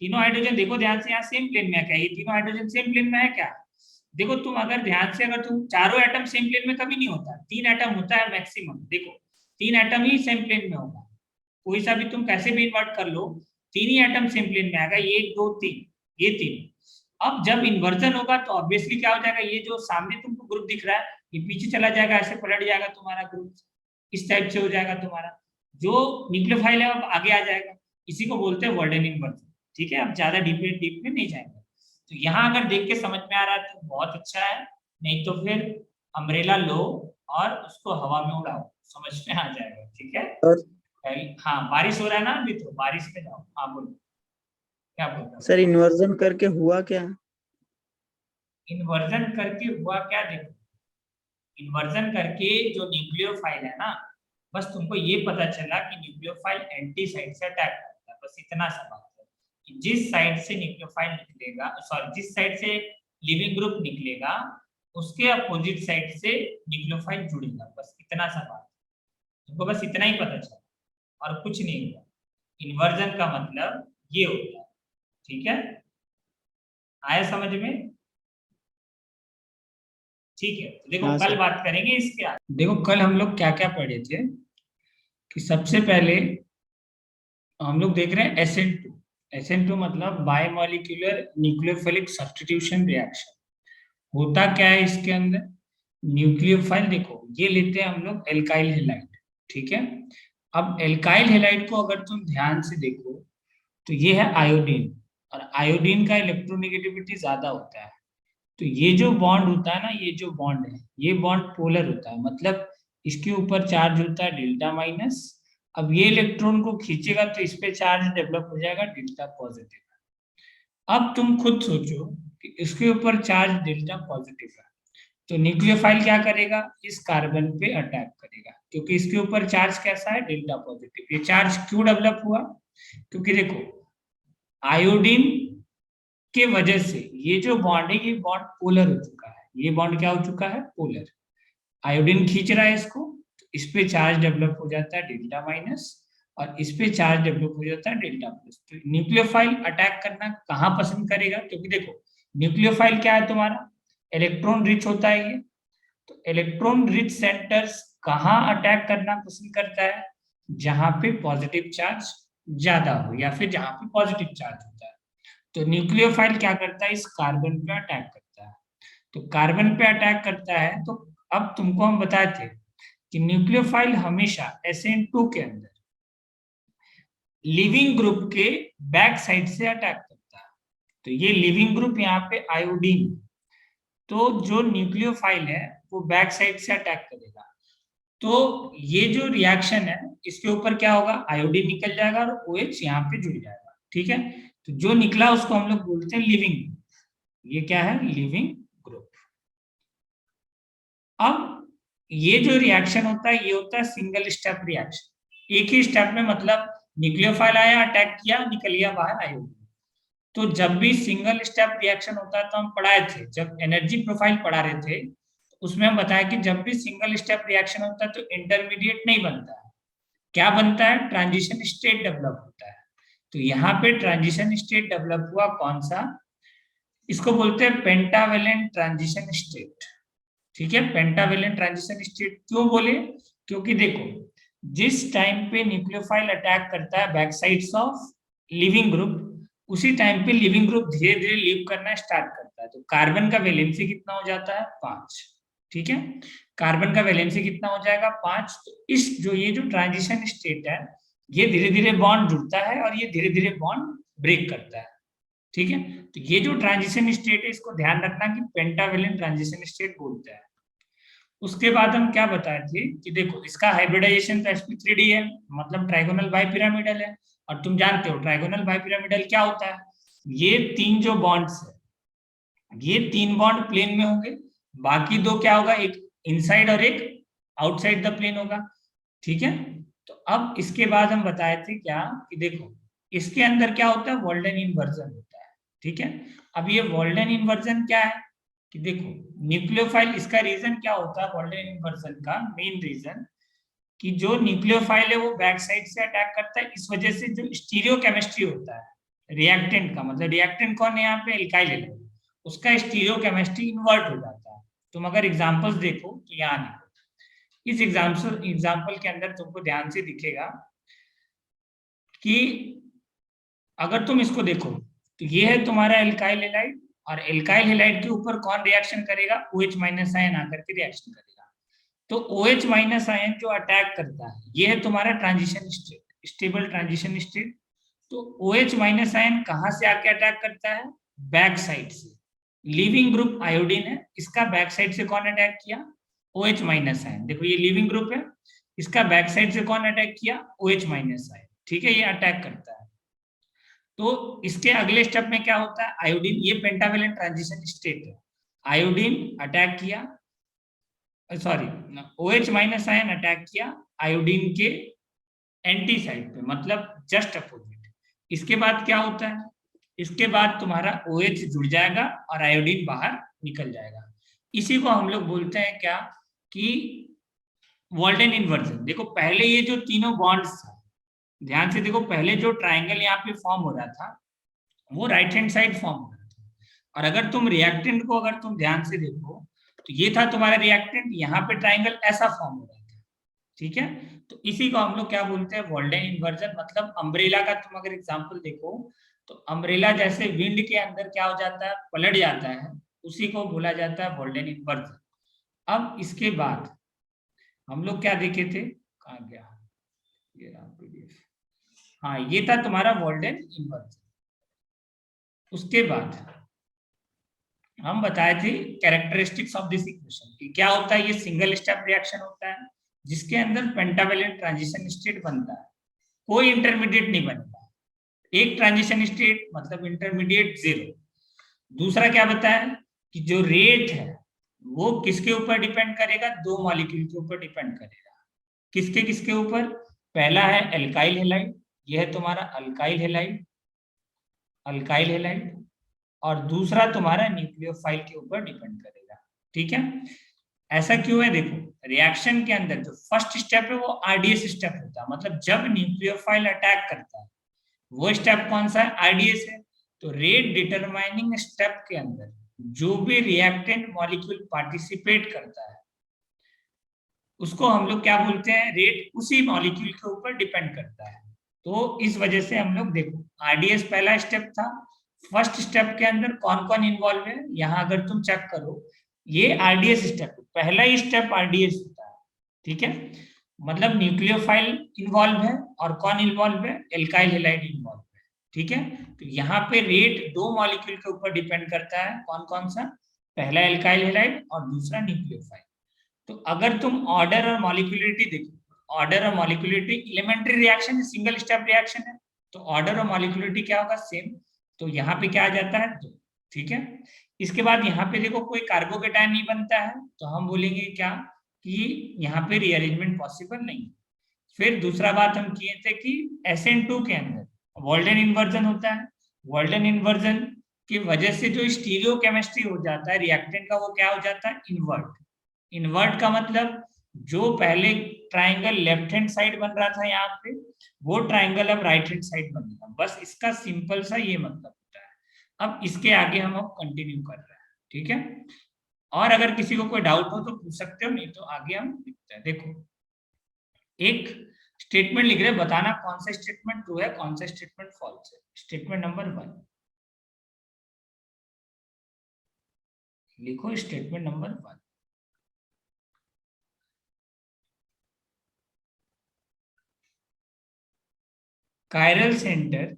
तीनों हाइड्रोजन देखो ध्यान से, यहाँ सेम प्लेन में है क्या? ये तीनों हाइड्रोजन सेम प्लेन में है क्या? देखो तुम अगर ध्यान से, अगर तुम चारों एटम सेम प्लेन में कभी नहीं होता, 3 एटम होता है मैक्सिमम। देखो 3 एटम ही सेम प्लेन में होगा, कोई सा भी तुम कैसे भी इन्वर्ट कर लो, 3 ही एटम सेम प्लेन में आएगा, 1 2 3, ये 3। अब जब इन्वर्जन होगा तो ऑब्वियसली क्या हो जाएगा, ये जो सामने तुमको ग्रुप दिख रहा है ये पीछे चला जाएगा, ऐसे पलट जाएगा तुम्हारा ग्रुप, इस टाइप से हो जाएगा तुम्हारा, जो न्यूक्लियोफाइल है अब आगे आ जाएगा। इसी को बोलते हैं वॉल्डन इन्वर्जन, ठीक है? अब ज्यादा डीप में नहीं जाएंगे। तो यहाँ अगर देख के समझ में आ रहा है तो बहुत अच्छा है, नहीं तो फिर अम्ब्रेला लो और उसको हवा में उड़ाओ, समझ में आ जाएगा, ठीक है? हाँ, बारिश हो रहा है ना अभी, तो बारिश में जाओ। हाँ बोलो, क्या बोलते सर इन्वर्जन करके हुआ क्या? इन्वर्जन करके हुआ क्या? देखो, इन्वर्जन करके जो न्यूक्लियोफाइल है ना, बस तुमको ये पता चला कि न्यूक्लियोफाइल एंटी साइड से अटैक करता है, बस इतना सा बात है कि जिस साइड से न्यूक्लियोफाइल निकलेगा, सॉरी जिस साइड से लिविंग ग्रुप निकलेगा उसके अपोजिट साइड से न्यूक्लियोफाइल जुड़ेगा, बस इतना सा बात है। तुमको बस इतना ही पता चला और कुछ नहीं हुआ। इन्वर्जन का मतलब ये होता है, ठीक है? आया समझ में? ठीक है, तो देखो हाँ, कल सर। बात करेंगे इसके आगे। देखो कल हम लोग क्या क्या पढ़े थे कि सबसे पहले हम लोग देख रहे हैं SN2। SN2 मतलब बायोमोलिक्यूलर न्यूक्लियोफिलिक सब्स्टिट्यूशन रिएक्शन। होता क्या है इसके अंदर? न्यूक्लियोफाइल, देखो ये लेते हैं हम लोग एल्काइल हैलाइड, ठीक है? अब एल्काइल हैलाइड को अगर तुम ध्यान से देखो तो ये है आयोडीन, और आयोडीन का इलेक्ट्रोनेगेटिविटी ज्यादा होता है। तो ये जो बॉन्ड होता है ना, ये जो बॉन्ड है, ये बॉन्ड पोलर होता है, मतलब इसके ऊपर चार्ज होता है डेल्टा माइनस। अब ये इलेक्ट्रॉन को खींचेगा तो इस पे चार्ज डेवलप हो जाएगा डेल्टा पॉजिटिव। अब तुम खुद सोचो कि इसके ऊपर चार्ज डेल्टा पॉजिटिव है, तो न्यूक्लियोफाइल क्या करेगा, इस कार्बन पे अटैक करेगा, क्योंकि इसके ऊपर चार्ज कैसा है, डेल्टा पॉजिटिव। ये चार्ज क्यों डेवलप हुआ, क्योंकि देखो आयोडीन के वजह से ये जो बॉन्ड है, ये बॉन्ड पोलर हो चुका है। ये बॉन्ड क्या हो चुका है, पोलर। आयोडीन खींच रहा है इसको, तो इस पे चार्ज डेवलप हो जाता है डेल्टा माइनस, और इस पे चार्ज डेवलप हो जाता है डेल्टा प्लस। तो न्यूक्लियोफाइल अटैक करना कहाँ पसंद करेगा, क्योंकि देखो न्यूक्लियोफाइल क्या है तुम्हारा, इलेक्ट्रॉन रिच होता है ये। तो इलेक्ट्रॉन रिच सेंटर्स कहाँ अटैक करना पसंद करता है, जहां पे पॉजिटिव चार्ज ज्यादा हो या फिर जहां पे पॉजिटिव चार्ज होता है। तो न्यूक्लियोफाइल क्या करता है, इस कार्बन पे अटैक करता है। तो कार्बन पे अटैक करता है, तो अब तुमको हम बताए थे कि न्यूक्लियोफाइल हमेशा SN2 के अंदर लिविंग ग्रुप के बैक साइड से अटैक करता है। तो ये लिविंग ग्रुप यहाँ पे आयोडीन, तो जो न्यूक्लियोफाइल है वो बैक साइड से अटैक करेगा। तो ये जो रिएक्शन है, इसके ऊपर क्या होगा, आयोडीन निकल जाएगा और OH यहाँ पे जुड़ जाएगा। ठीक है, तो जो निकला उसको हम लोग बोलते हैं लिविंग ग्रुप। ये क्या है, लिविंग ग्रुप। अब ये जो रिएक्शन होता है, ये होता है सिंगल स्टेप रिएक्शन। एक ही स्टेप में, मतलब न्यूक्लियोफाइल आया, अटैक किया, निकल गया बाहर आयोडीन। तो जब भी सिंगल स्टेप रिएक्शन होता है, तो हम पढ़ाए थे जब एनर्जी प्रोफाइल पढ़ा रहे थे, उसमें हम बताया कि जब भी सिंगल स्टेप रिएक्शन होता है तो इंटरमीडिएट नहीं बनता है, क्या बनता है, ट्रांजिशन स्टेट डेवलप होता है। तो यहाँ पे ट्रांजिशन स्टेट डेवलप हुआ, कौन सा, इसको बोलते हैं पेंटावेलेंट ट्रांजिशन स्टेट। ठीक है, पेंटावेलेंट ट्रांजिशन स्टेट क्यों बोले, क्योंकि देखो जिस टाइम पे न्यूक्लियोफाइल अटैक करता है back sides of leaving group, उसी टाइम पे लिविंग ग्रुप धीरे धीरे लीव करना स्टार्ट करता है। तो कार्बन का वैलेंसी कितना हो जाता है, 5। ठीक है, कार्बन का वैलेंसी कितना हो जाएगा, 5। तो इस जो ये जो ट्रांजिशन स्टेट है, ये धीरे धीरे बॉन्ड जुड़ता है और ये धीरे धीरे बॉन्ड ब्रेक करता है। ठीक है, तो ये जो ट्रांजिशन स्टेट है, इसको ध्यान रखना कि पेंटावेलेंट ट्रांजिशन स्टेट बोलते हैं। उसके बाद हम क्या बताए थे कि देखो इसका हाइब्रिडाइजेशन तो sp3d है, मतलब ट्राइगोनल बाइपिरामिडल है। और तुम जानते हो ट्राइगोनल बाइपिरामिडल क्या होता है, ये तीन जो बॉन्ड्स है, ये 3 बॉन्ड प्लेन में होंगे, बाकी 2 क्या होगा, एक इनसाइड और एक आउटसाइड द प्लेन होगा। ठीक है, तो अब इसके बाद हम बताए थे क्या कि देखो इसके अंदर क्या होता है, वॉल्डन इन्वर्जन होता है। ठीक है, अब ये वॉल्डन इन्वर्जन क्या है कि देखो न्यूक्लियोफाइल, इसका रीजन क्या होता है वॉल्डन इन्वर्जन का, मेन रीजन कि जो न्यूक्लियोफाइल है वो बैक साइड से अटैक करता है। इस वजह से जो स्टीरियोकेमिस्ट्री होता है रिएक्टेंट का, मतलब रिएक्टेंट कौन है यहाँ पे, एल्काइल हैलाइड, उसका स्टीरियोकेमिस्ट्री इन्वर्ट हो जाता है। तुम अगर एग्जांपल्स देखो तो यहाँ देखो, इस एग्जांपल के अंदर तुमको ध्यान से दिखेगा कि अगर तुम इसको देखो तो ये है तुम्हारा एल्काइल हैलाइड, और एल्काइल हैलाइड के ऊपर कौन रिएक्शन करेगा, OH माइनस आयन आकर के रिएक्शन करेगा। तो OH माइनस आयन जो अटैक करता है, ये है तुम्हारा transition state, stable transition state. तो OH माइनस आयन कहां से आके अटैक करता है, बैक साइड से। लिविंग ग्रुप आयोडीन है, इसका बैक साइड से कौन अटैक किया, OH माइनस आयन। देखो ये लिविंग ग्रुप है, इसका बैक साइड से कौन अटैक किया, OH माइनस आयन। ठीक है, ये अटैक करता है। तो इसके अगले स्टेप में क्या होता है, आयोडीन, ये पेंटावेलेंट ट्रांजिशन स्टेट है, आयोडीन अटैक किया, sorry OH minus ion attack किया आयोडीन के एंटी साइड पे, मतलब जस्ट अपोजिट। इसके बाद क्या होता है, इसके बाद तुम्हारा OH जुड़ जाएगा और आयोडीन बाहर निकल जाएगा। इसी को हम लोग बोलते हैं क्या कि वॉल्डन इन्वर्जन। देखो पहले ये जो तीनों बॉन्ड्स था, ध्यान से देखो, पहले जो ट्राइंगल यहाँ पे फॉर्म हो रहा था वो राइट हैंड साइड फॉर्म हो रहा था, और अगर तुम रिएक्टेंट को अगर तुम ध्यान से देखो तो ये था तुम्हारा रिएक्टेंट, यहाँ पे ट्राइंगल ऐसा फॉर्म हो रहा था। ठीक है, तो इसी को हम लोग क्या बोलते हैं, वॉल्डन इन्वर्जन। मतलब अम्ब्रेला का तुम अगर एग्जांपल देखो तो अम्ब्रेला जैसे विंड के अंदर क्या हो जाता है, पलट जाता है, उसी को बोला जाता है वॉल्डन इन्वर्जन। अब इसके बाद हम लोग क्या देखे थे, कहाँ गया ये रहा PDF, हाँ ये था तुम्हारा वॉल्डन इन्वर्जन। उसके बाद हम बताए थे कैरेक्टरिस्टिक्स ऑफ दिस इक्वेशन कि क्या होता है, ये सिंगल स्टेप रिएक्शन होता है जिसके अंदर पेंटावेलेंट ट्रांजिशन स्टेट बनता है, कोई इंटरमीडिएट नहीं बनता। एक ट्रांजिशन स्टेट मतलब इंटरमीडिएट 0। दूसरा क्या बताया कि जो रेट है वो किसके ऊपर डिपेंड करेगा? दो मॉलिक्यूल के ऊपर डिपेंड करेगा। किसके किसके ऊपर? पहला है एल्काइल हैलाइड, यह है तुम्हारा अल्काइल हैलाइड, अल्काइल हैलाइड, और दूसरा तुम्हारा न्यूक्लियोफाइल के ऊपर डिपेंड करेगा। ठीक है, ऐसा क्यों है? देखो रिएक्शन के अंदर जो फर्स्ट स्टेप है वो आरडीएस स्टेप होता है, मतलब जब न्यूक्लियोफाइल अटैक करता है वो स्टेप कौन सा है? आरडीएस है। तो रेट डिटरमाइनिंग स्टेप के अंदर जो भी रिएक्टेंट मॉलिक्यूल पार्टिसिपेट करता है उसको हम लोग क्या बोलते हैं? रेट उसी मॉलिक्यूल के ऊपर डिपेंड करता है। तो इस वजह से हम लोग देखो आरडीएस पहला स्टेप था, फर्स्ट स्टेप के अंदर कौन कौन इन्वॉल्व है यहाँ अगर तुम चेक करो, ये आरडीएस स्टेप, पहला ही स्टेप आरडीएस होता है। ठीक है, मतलब न्यूक्लियोफाइल इन्वॉल्व है और कौन इन्वॉल्व है? एल्काइल हैलाइड इन्वॉल्व है। ठीक है, तो यहाँ पे रेट दो मॉलिक्यूल के ऊपर डिपेंड करता है, कौन कौन सा? पहला एल्काइल हैलाइड और दूसरा न्यूक्लियोफाइल। तो अगर तुम ऑर्डर और मॉलिक्यूलरिटी देखो, ऑर्डर और molecularity elementary reaction single step reaction है, तो ऑर्डर और मॉलिक्यूलरिटी क्या होगा? सेम। तो यहाँ पे क्या आ जाता है? दो। ठीक है, इसके बाद यहाँ पे देखो कोई कार्बोकेटायन नहीं बनता है, तो हम बोलेंगे क्या कि यहाँ पे रीअरेंजमेंट पॉसिबल नहीं। फिर दूसरा बात हम किए थे कि SN2 के अंदर वॉल्डेन इन्वर्जन होता है, वॉल्डेन इन्वर्जन की वजह से जो स्टीरियो केमिस्ट्री हो जाता है रिएक्टेंट का वो क्या हो जाता है? इन्वर्ट। इन्वर्ट का मतलब जो पहले ट्राइंगल लेफ्ट हैंड साइड बन रहा था यहाँ पे, वो ट्राइंगल अब राइट हैंड साइड बनेगा। बस इसका सिंपल सा ये मतलब होता है। अब इसके आगे हम अब कंटिन्यू कर रहे हैं। ठीक है, और अगर किसी को कोई डाउट हो तो पूछ सकते हो, नहीं तो आगे हम लिखते हैं। देखो एक स्टेटमेंट लिख रहे हैं, बताना कौन सा स्टेटमेंट ट्रू है कौन सा स्टेटमेंट फॉल्स है। स्टेटमेंट नंबर 1 लिखो, statement number 1। chiral center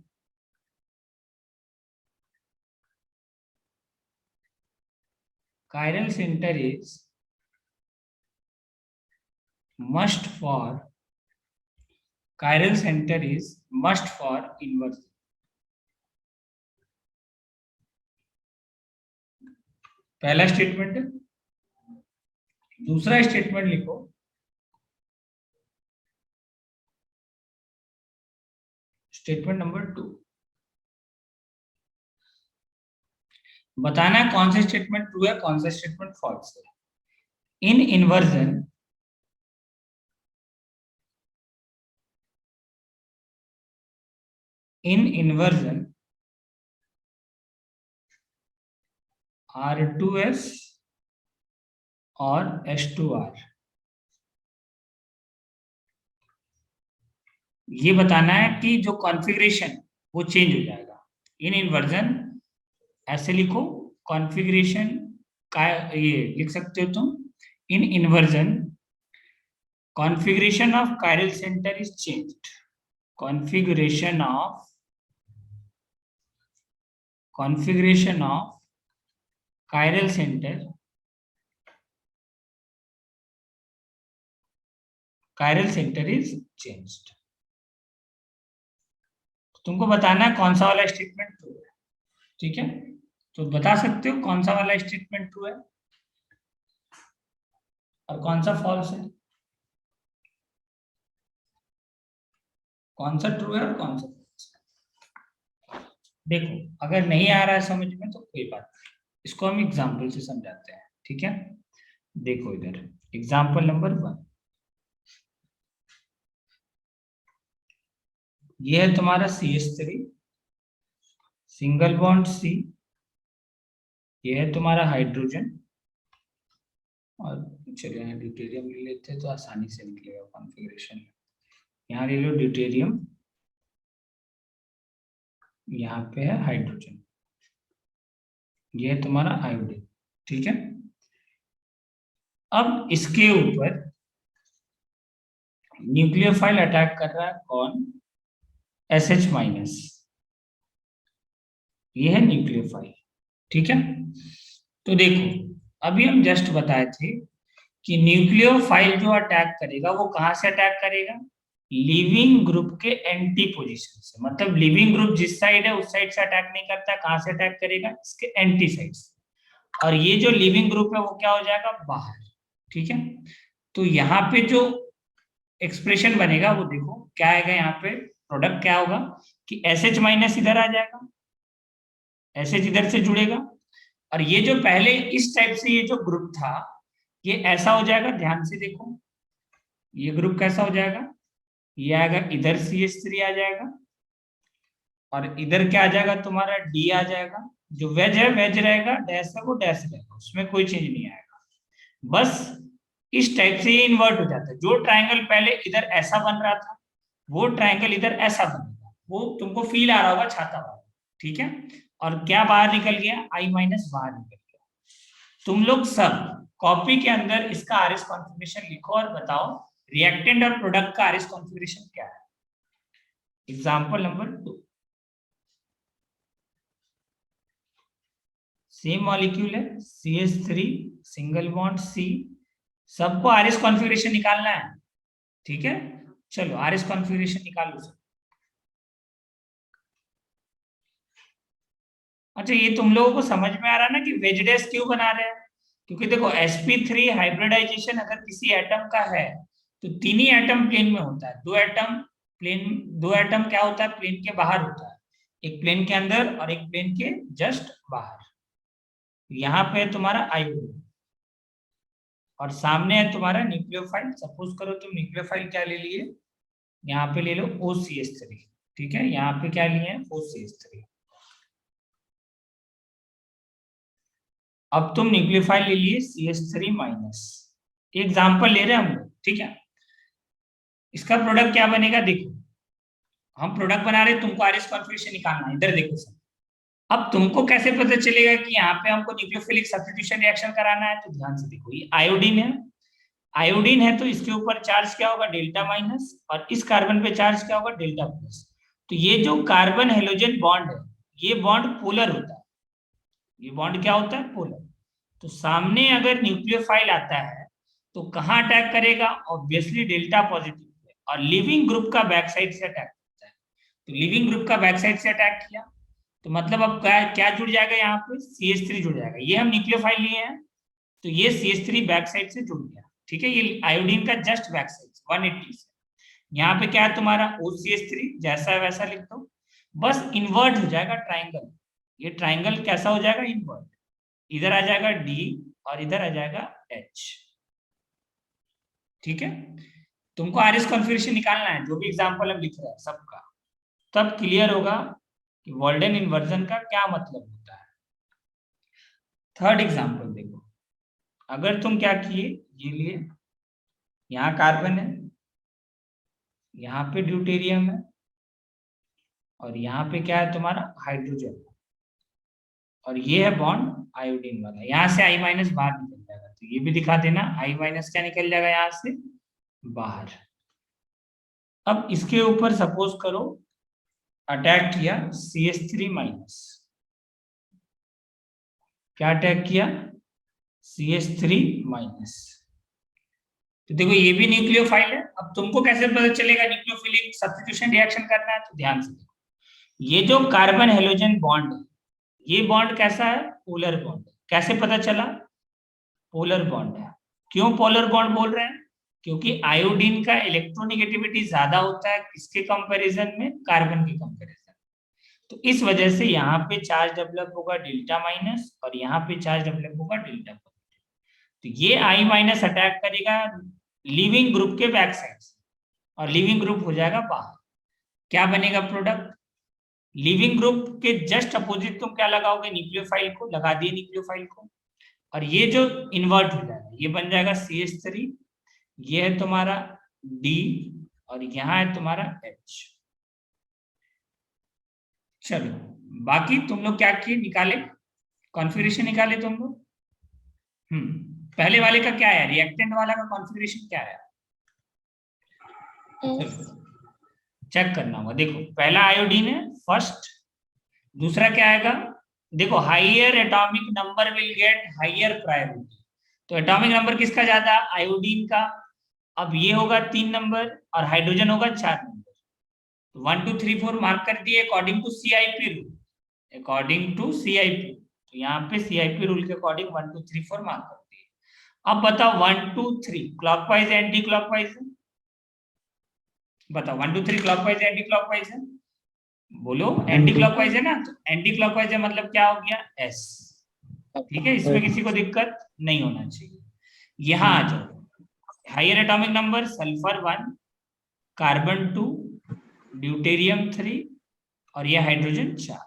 is must for inversion. पहला स्टेटमेंट है। दूसरा स्टेटमेंट लिखो, स्टेटमेंट नंबर 2। बताना है कौन सा स्टेटमेंट ट्रू है कौन सा स्टेटमेंट फॉल्स है। इन इन्वर्जन R2S और H2R, ये बताना है कि जो कॉन्फ़िगरेशन वो चेंज हो जाएगा। इन इन्वर्जन ऐसे लिखो, कॉन्फ़िगरेशन का ये लिख सकते हो तुम, in inversion configuration of chiral center is changed. configuration of chiral center is changed. तुमको बताना है कौन सा वाला स्टेटमेंट ट्रू है। ठीक है, तो बता सकते हो कौन सा वाला स्टेटमेंट ट्रू है और कौन सा फॉल्स है, कौन सा ट्रू है और कौन सा फॉल्स है। देखो अगर नहीं आ रहा है समझ में तो कोई बात नहीं, इसको हम एग्जाम्पल से समझाते हैं। ठीक है, देखो इधर एग्जाम्पल नंबर 1, ये है तुम्हारा CH3 सिंगल बॉन्ड C, ये है तुम्हारा हाइड्रोजन, और चलिए यहाँ ड्यूटेरियम ले लेते हैं तो आसानी से निकलेगा कॉन्फ़िगरेशन। यहाँ ले लो ड्यूटेरियम, यहाँ पे है हाइड्रोजन, ये है तुम्हारा आयोडीन। ठीक है, अब इसके ऊपर न्यूक्लियोफाइल अटैक कर रहा है, कौन? SH-, ये है न्यूक्लियोफाइल। ठीक है, तो देखो अभी हम जस्ट बताए थे कि न्यूक्लियोफाइल जो अटैक करेगा वो कहां से अटैक करेगा? लिविंग ग्रुप के एंटी पोजीशन से, मतलब लिविंग ग्रुप जिस साइड है उस साइड से अटैक नहीं करता, कहां से अटैक करेगा? इसके एंटी साइड से। और ये जो लिविंग ग्रुप है वो क्या हो जाएगा, बाहर। ठीक है, तो यहाँ पे जो एक्सप्रेशन बनेगा वो देखो क्या आएगा, यहाँ पे प्रोडक्ट क्या होगा कि SH माइनस इधर आ जाएगा, SH इधर से जुड़ेगा, और ये जो पहले इस टाइप से ये जो ग्रुप था ये ऐसा हो जाएगा, ध्यान से देखो ये ग्रुप कैसा हो जाएगा, ये आएगा इधर CH3 आ जाएगा, और इधर क्या आ जाएगा तुम्हारा D आ जाएगा, जो वेज है वेज रहेगा, डैश है वो डैश रहेगा, उसमें कोई चेंज नहीं आएगा। बस इस टाइप से ये इन्वर्ट हो जाता है, जो ट्रायंगल पहले इधर ऐसा बन रहा था वो ट्रायंगल इधर ऐसा बनेगा, वो तुमको फील आ रहा होगा छाता वाला। ठीक है, और क्या बाहर निकल गया, I माइनस बाहर निकल गया। तुम लोग सब कॉपी के अंदर इसका आरएस कॉन्फ़िगरेशन लिखो और बताओ रिएक्टेंट और प्रोडक्ट का आरएस कॉन्फ़िगरेशन क्या है। एग्जांपल नंबर 2, सेम मॉलिक्यूल है CH3 सिंगल बॉन्ड C, सबको आरएस कॉन्फ़िगरेशन निकालना है। ठीक है, चलो आरएस कॉन्फ़िगरेशन निकालो सब। अच्छा, ये तुम लोगों को समझ में आ रहा है ना कि वेज डैश क्यों बना रहे हैं, क्योंकि देखो sp3 हाइब्रिडाइजेशन अगर किसी एटम का है तो तीन ही एटम प्लेन में होता है, दो एटम क्या होता है, प्लेन के बाहर होता है, एक प्लेन के अंदर और एक प्लेन के जस्ट बाहर। यहाँ पे है तुम्हारा आयोडीन और सामने है तुम्हारा न्यूक्लियोफाइल। सपोज करो तुम न्यूक्लियोफाइल क्या ले लिए, यहाँ पे ले लो OCH3। ठीक है, यहाँ पे क्या लिए OCH3। अब तुम न्यूक्लियोफाइल ले लिए CH3 माइनस, एग्जाम्पल ले रहे हैं हम लोग। ठीक है, इसका प्रोडक्ट क्या बनेगा, देखो हम प्रोडक्ट बना रहे हैं, तुमको आरएस कॉन्फ़िगरेशन निकालना है। इधर देखो सर, अब तुमको कैसे पता चलेगा कि यहाँ पे हमको न्यूक्लियोफिलिक सब्स्टिट्यूशन रिएक्शन कराना है, तो ध्यान से देखो ये आयोडीन है, आयोडीन है तो इसके ऊपर चार्ज क्या होगा, डेल्टा माइनस, और इस कार्बन पे चार्ज क्या होगा, डेल्टा प्लस। तो ये जो कार्बन हेलोजन बॉन्ड है ये बॉन्ड पोलर होता है, ये बॉन्ड क्या होता है, पोलर। तो सामने अगर न्यूक्लियोफाइल आता है तो कहाँ अटैक करेगा, ऑब्वियसली डेल्टा पॉजिटिव पे, और लिविंग ग्रुप का बैक साइड से अटैक करता है। तो लिविंग ग्रुप का बैक साइड से अटैक किया तो मतलब अब क्या जुड़ जाएगा, यहाँ पे CH3 जुड़ जाएगा। ये हम न्यूक्लियोफाइल लिए हैं तो ये CH3 बैक साइड से जुड़ गया। ठीक है, ये आयोडीन का जस्ट बैक साइड 180 से। यहाँ पे क्या है तुम्हारा OCH3, जैसा है वैसा लिख दो, बस इन्वर्ट हो जाएगा ट्राइंगल। ये ट्राइंगल कैसा हो जाएगा, इन्वर्ट, इधर आ जाएगा D और इधर आ जाएगा H। ठीक है, तुमको आरएस कॉन्फ़िगरेशन निकालना है, जो भी एग्जांपल हम लिख रहे हैं सबका, तब क्लियर होगा कि वॉल्डेन इन्वर्जन का क्या मतलब होता है। थर्ड एग्जांपल देखो, अगर तुम क्या किए, ये लिए यहाँ कार्बन है, यहाँ पे ड्यूटेरियम है, और यहाँ पे क्या है तुम्हारा हाइड्रोजन, और ये है बॉन्ड आयोडीन वाला। यहाँ से I माइनस बाहर निकल जाएगा, तो ये भी दिखा देना I माइनस क्या निकल जाएगा यहाँ से बाहर। अब इसके ऊपर सपोज करो अटैक किया CH3 माइनस, क्या अटैक किया, CH3 माइनस। तो देखो ये भी न्यूक्लियोफाइल है। अब तुमको कैसे पता चलेगा न्यूक्लियोफिलिक सब्स्टिट्यूशन रिएक्शन करना है, तो ध्यान से देखो, ये जो कार्बन हेलोजन बॉन्ड है ये बॉन्ड कैसा है, पोलर बॉन्ड। कैसे पता चला, पोलर बॉन्ड है। क्यों पोलर बॉन्ड बोल रहे हैं, क्योंकि आयोडीन का इलेक्ट्रोनेगेटिविटी ज्यादा होता है किसके कंपैरिजन में, कार्बन के कंपैरिजन। तो इस वजह से यहाँ पे चार्ज डेवलप होगा डेल्टा माइनस और यहाँ पे चार्ज डेवलप होगा डेल्टा पॉजिटिव। तो ये I माइनस अटैक करेगा लिविंग ग्रुप के बैक साइड से और लिविंग ग्रुप हो जाएगा बाहर। क्या बनेगा प्रोडक्ट, लिविंग ग्रुप के जस्ट अपोजिट तुम क्या लगाओगे, न्यूक्लियोफाइल को लगा दिए, न्यूक्लियोफाइल को, और ये जो इन्वर्ट हो जाएगा ये बन जाएगा CH3, ये है तुम्हारा D और यहाँ है तुम्हारा H। चलो बाकी तुम लोग क्या किए, निकाले कॉन्फ़िगरेशन, निकाले तुम लोग। पहले वाले का क्या है, रिएक्टेंट वाला का कॉन्फ़िगरेशन क्या है, चेक करना होगा। देखो पहला आयोडीन है फर्स्ट, दूसरा क्या आएगा, देखो higher atomic number will get higher priority. तो एटॉमिक नंबर किसका ज्यादा, आयोडीन का। अब ये होगा 3 नंबर और हाइड्रोजन होगा 4 नंबर। तो 1 2 3 4 मार्क कर दिए according to CIP rule, according to CIP। तो यहाँ पे CIP रूल के अकॉर्डिंग 1 2 3 4 मार्क कर दिए। अब बताओ 1 2 3 क्लॉकवाइज एंटी क्लॉकवाइज है? बताओ 1 2 3 क्लॉकवाइज एंटी क्लॉकवाइज है? बोलो एंटी क्लॉकवाइज है ना, तो एंटी क्लॉकवाइज है मतलब क्या हो गया, S। ठीक है, इसमें किसी को दिक्कत नहीं होना चाहिए। यहां आ जाओ, higher atomic number sulphur 1, carbon 2, deuterium 3 और ये हाइड्रोजन 4।